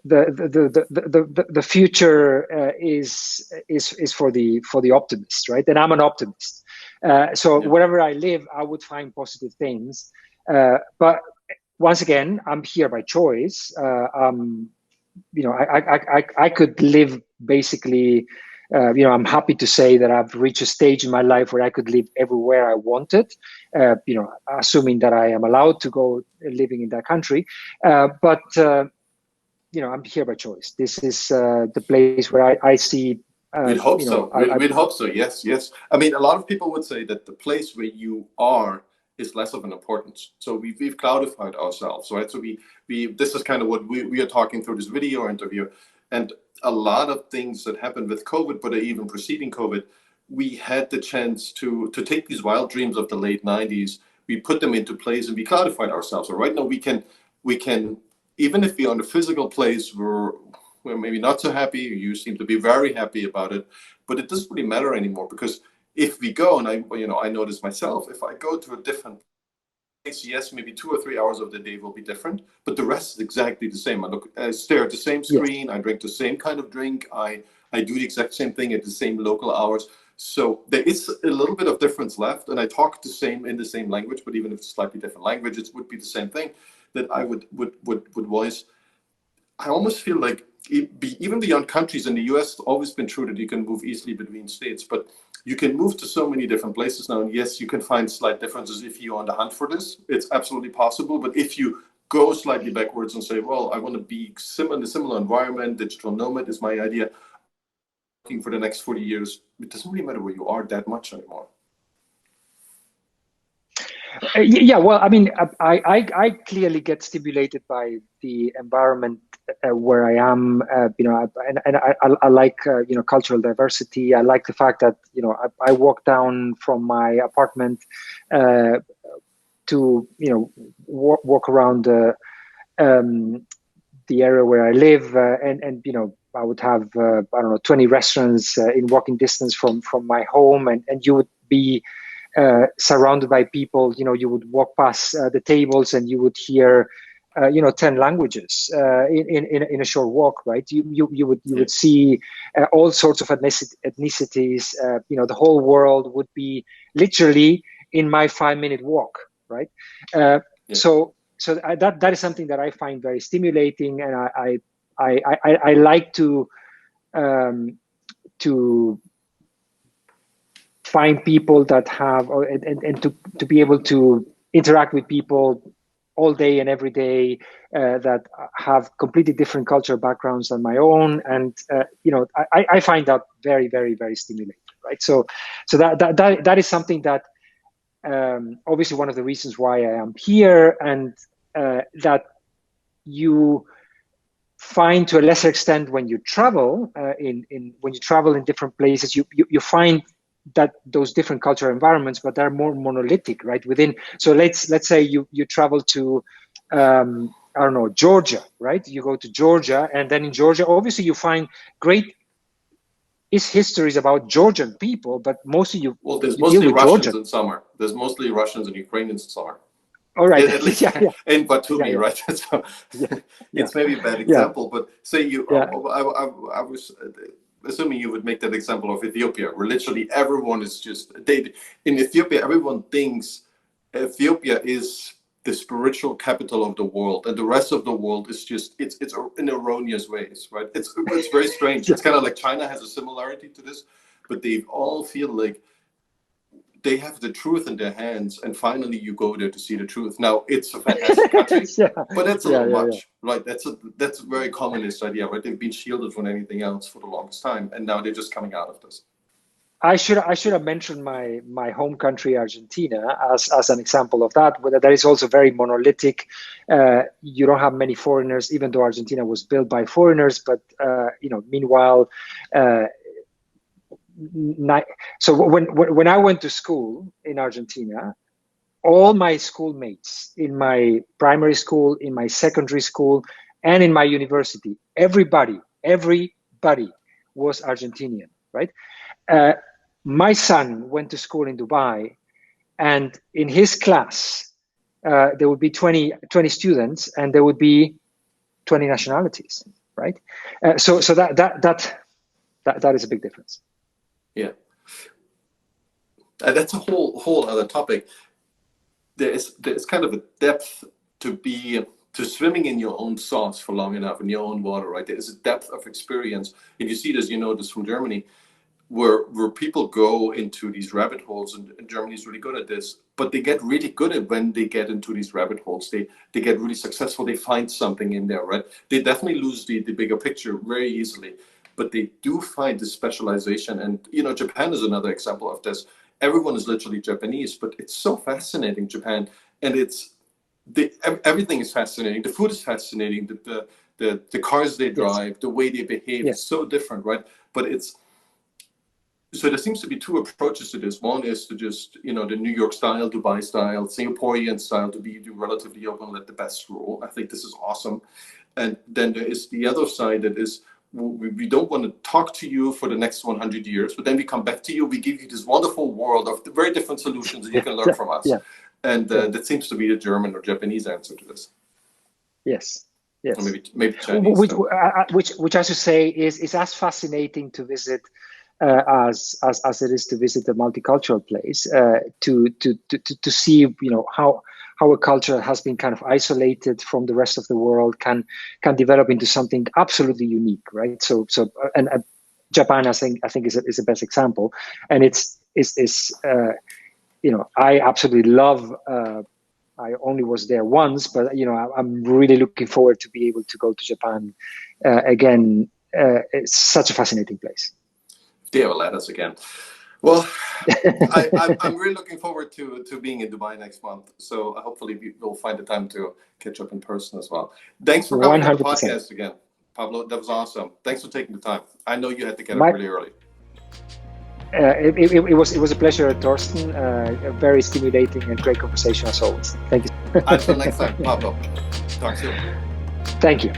The future is for the optimist, right? And I'm an optimist. So wherever I live, I would find positive things. But once again, I'm here by choice. I could live basically. I'm happy to say that I've reached a stage in my life where I could live everywhere I wanted. Assuming that I am allowed to go living in that country. But I'm here by choice. This is the place where I see. We'd hope so. We'd hope so. Yes, yes. I mean, a lot of people would say that the place where you are is less of an importance. So we've cloudified ourselves, right? So this is kind of what we are talking through this video interview, and a lot of things that happened with COVID, but even preceding COVID, we had the chance to take these wild dreams of the late 90s. We put them into place, and we cloudified ourselves. So right now we can, even if we're on a physical place where we're maybe not so happy, you seem to be very happy about it, but it doesn't really matter anymore, because if we go, and I notice myself, if I go to a different place, yes, maybe 2 or 3 hours of the day will be different, but the rest is exactly the same. I stare at the same screen, I drink the same kind of drink, I do the exact same thing at the same local hours. So there is a little bit of difference left, and I talk in the same language, but even if it's slightly different language, it would be the same thing that I would voice. I almost feel like even beyond countries, in the US, it's always been true that you can move easily between states, but you can move to so many different places now. And yes, you can find slight differences if you're on the hunt for this. It's absolutely possible. But if you go slightly backwards and say, well, I want to be in a similar environment, digital nomad is my idea, working for the next 40 years, it doesn't really matter where you are that much anymore. Yeah, well, I mean, I clearly get stimulated by the environment where I am, and I like, cultural diversity. I like the fact that, I walk down from my apartment to, walk around the area where I live, and I would have, 20 restaurants in walking distance from my home, and you would be surrounded by people. You would walk past the tables, and you would hear 10 languages in a short walk, right? You would see all sorts of ethnicities. The whole world would be literally in my 5-minute walk, right? So that is something that I find very stimulating, and I like to find people that have, and to be able to interact with people all day and every day that have completely different cultural backgrounds than my own, and I find that very, very, very stimulating, right? So that is something that obviously one of the reasons why I am here, and that you find to a lesser extent when you travel when you travel in different places, you find those different cultural environments, but they're more monolithic, right? Within, so let's say you travel to I don't know, Georgia, right? You go to Georgia, and then in Georgia, obviously you find great histories about Georgian people, but mostly you there's you mostly deal with Russians Georgian. in summer. There's mostly Russians and Ukrainians in summer. All right. At least in Batumi, right? So it's maybe a bad example, but say you, I was assuming you would make that example of Ethiopia, where literally everyone is just, in Ethiopia, everyone thinks Ethiopia is the spiritual capital of the world, and the rest of the world is just, it's in erroneous ways, right? It's very strange. It's kind of like China has a similarity to this, but they all feel like they have the truth in their hands, and finally you go there to see the truth. Now, it's a fantastic country, but that's a little much, right? That's a very communist idea, right? They've been shielded from anything else for the longest time, and now they're just coming out of this. I should have mentioned my home country, Argentina, as an example of that. Where that is also very monolithic. You don't have many foreigners, even though Argentina was built by foreigners. But meanwhile. So when I went to school in Argentina, all my schoolmates in my primary school, in my secondary school, and in my university, everybody was Argentinian, right? My son went to school in Dubai, and in his class, there would be 20 students, and there would be 20 nationalities, right? So that is a big difference. Yeah, that's a whole other topic. There's kind of a depth to swimming in your own sauce for long enough, in your own water, right? There is a depth of experience, and you see this, you know this from Germany, where people go into these rabbit holes, and Germany's really good at this, but they get really good at when they get into these rabbit holes. They get really successful. They find something in there, right? They definitely lose the bigger picture very easily. But they do find this specialization. And, Japan is another example of this. Everyone is literally Japanese, but it's so fascinating, Japan. And everything is fascinating. The food is fascinating. The cars they drive, the way they behave, it's so different, right? But so there seems to be two approaches to this. One is to just, the New York style, Dubai style, Singaporean style, to be relatively open, let the best rule. I think this is awesome. And then there is the other side that is, we don't want to talk to you for the next 100 years, but then we come back to you, we give you this wonderful world of very different solutions that you can learn from us. And that seems to be the German or Japanese answer to this. Yes. Or maybe Chinese. Which I should say is as fascinating to visit as it is to visit a multicultural place, to see, how a culture has been kind of isolated from the rest of the world can develop into something absolutely unique, right? So Japan, I think is the best example, and it's I absolutely love. I only was there once, but I'm really looking forward to be able to go to Japan again. It's such a fascinating place. They will let us again. Well, I'm really looking forward to being in Dubai next month. So hopefully we'll find the time to catch up in person as well. Thanks for coming 100%. On the podcast again, Pablo. That was awesome. Thanks for taking the time. I know you had to get up really early. It was a pleasure, Torsten. A very stimulating and great conversation as always. Thank you. Until next time, Pablo. Talk soon. Thank you.